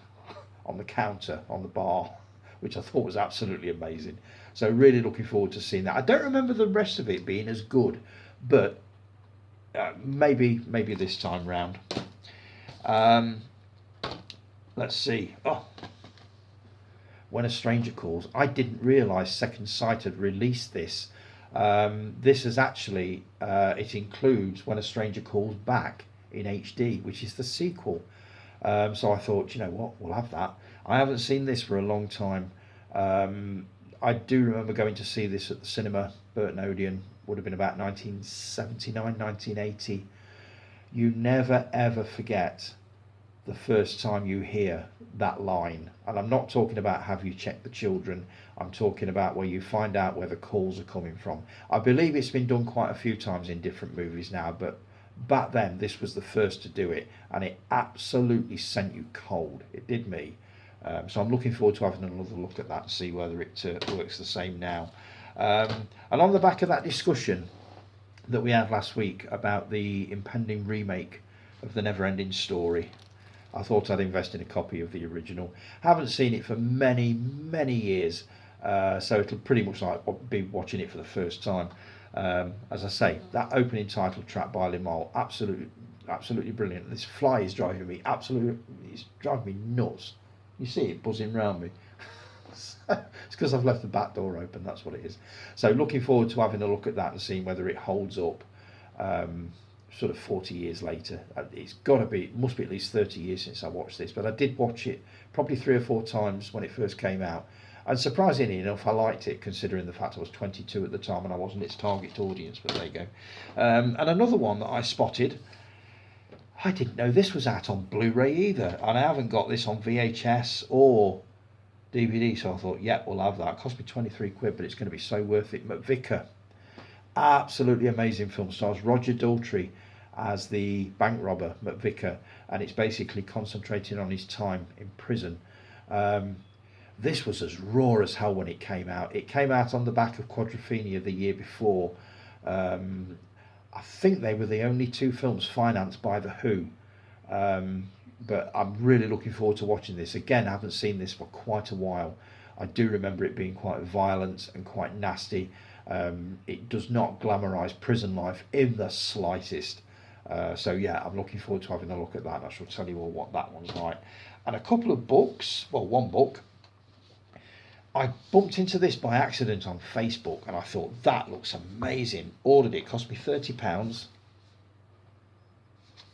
on the counter on the bar, which I thought was absolutely amazing. So really looking forward to seeing that. I don't remember the rest of it being as good, but maybe this time round. Let's see. Oh, When a Stranger Calls. I didn't realise Second Sight had released this. This is actually, it includes When a Stranger Calls Back in HD, which is the sequel. So I thought, you know what, we'll have that. I haven't seen this for a long time. I do remember going to see this at the cinema, Burton Odeon, would have been about 1979, 1980. You never ever forget the first time you hear that line. And I'm not talking about have you checked the children, I'm talking about where you find out where the calls are coming from. I believe it's been done quite a few times in different movies now, but back then this was the first to do it, and it absolutely sent you cold. It did me. So I'm looking forward to having another look at that and see whether it works the same now. And on the back of that discussion that we had last week about the impending remake of The Never-Ending Story, I thought I'd invest in a copy of the original. Haven't seen it for many years, so it'll pretty much like be watching it for the first time. As I say, that opening title track by Limahl, absolutely brilliant. This fly is driving me it's driving me nuts. You see it buzzing around me. It's because I've left the back door open, that's what it is. So looking forward to having a look at that and seeing whether it holds up sort of 40 years later. It must be at least 30 years since I watched this, but I did watch it probably 3 or 4 times when it first came out. And surprisingly enough, I liked it, considering the fact I was 22 at the time and I wasn't its target audience, but there you go. And another one that I spotted, I didn't know this was out on Blu-ray either, and I haven't got this on VHS or DVD, so I thought, yeah, we'll have that. It cost me 23 quid, but it's going to be so worth it. McVicar, absolutely amazing film. Stars Roger Daltrey as the bank robber McVicar, and it's basically concentrating on his time in prison. This was as raw as hell when it came out. It came out on the back of Quadrophenia the year before. I think they were the only 2 films financed by The Who. But I'm really looking forward to watching this. Again, I haven't seen this for quite a while. I do remember it being quite violent and quite nasty. It does not glamorise prison life in the slightest. So yeah, I'm looking forward to having a look at that. I shall tell you all what that one's like. And a couple of books, well, one book. I bumped into this by accident on Facebook and I thought, that looks amazing. Ordered it, cost me £30.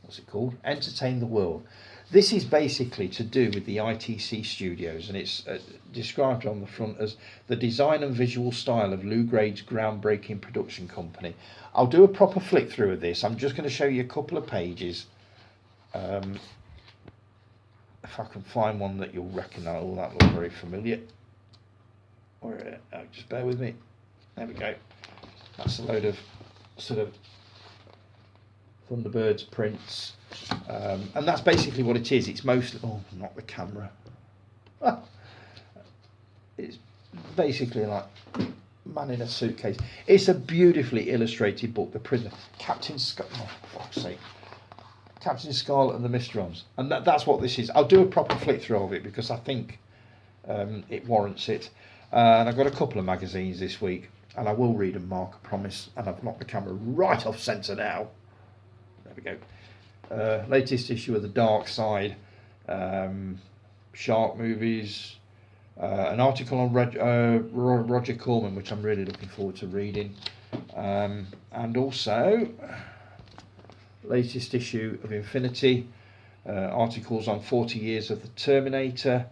What's it called? Entertain the World. This is basically to do with the ITC studios, and it's described on the front as the design and visual style of Lou Grade's groundbreaking production company. I'll do a proper flick through of this. I'm just going to show you a couple of pages. If I can find one that you'll recognise. Oh, that looks very familiar. Or just bear with me. There we go. That's a load of sort of Thunderbirds prints, and that's basically what it is. It's mostly, oh, not the camera. It's basically like Man in a Suitcase. It's a beautifully illustrated book. The Prisoner, Captain Scarlet. Oh, for fuck's sake. Captain Scarlet and the Mysterons, and that's what this is. I'll do a proper flick through of it because I think it warrants it. And I've got a couple of magazines this week, and I will read them, Mark, I promise. And I've knocked the camera right off centre now. There we go. Latest issue of The Dark Side, shark movies, an article on Roger Corman, which I'm really looking forward to reading, and also latest issue of Infinity, articles on 40 years of the Terminator,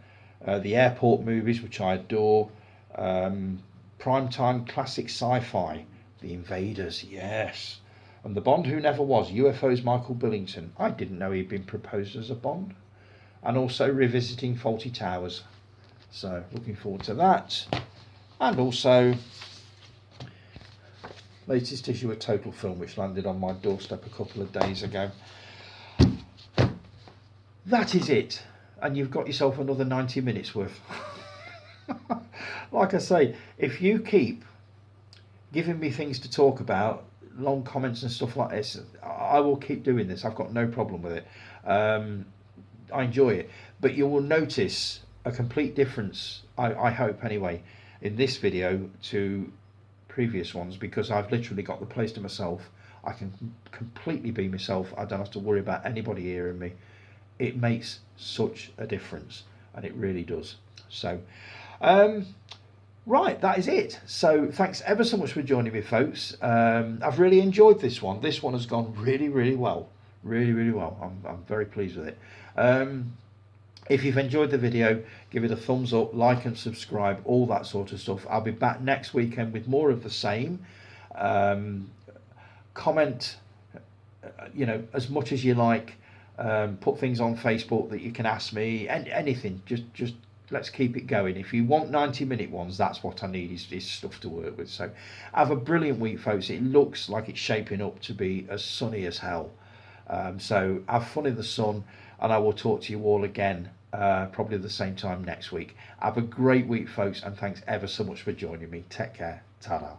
the airport movies, which I adore, primetime classic sci-fi, The Invaders, yes, and The Bond Who Never Was, UFO's Michael Billington. I didn't know he'd been proposed as a Bond. And also revisiting Fawlty Towers. So looking forward to that. And also latest issue of Total Film, which landed on my doorstep a couple of days ago. That is it. And you've got yourself another 90 minutes worth. Like I say, if you keep giving me things to talk about, long comments and stuff like this, I will keep doing this. I've got no problem with it. I enjoy it, but you will notice a complete difference, I hope anyway, in this video to previous ones, because I've literally got the place to myself. I can completely be myself. I don't have to worry about anybody hearing me. It makes such a difference, and it really does. So right, that is it. So thanks ever so much for joining me, folks. I've really enjoyed this one. This one has gone really well. Really well. I'm very pleased with it. If you've enjoyed the video, give it a thumbs up, like and subscribe, all that sort of stuff. I'll be back next weekend with more of the same. Comment, as much as you like. Put things on Facebook that you can ask me, and anything. Just let's keep it going. If you want 90-minute ones, that's what I need, is stuff to work with. So have a brilliant week, folks. It looks like it's shaping up to be as sunny as hell. So have fun in the sun, and I will talk to you all again probably at the same time next week. Have a great week, folks, and thanks ever so much for joining me. Take care. Ta-da.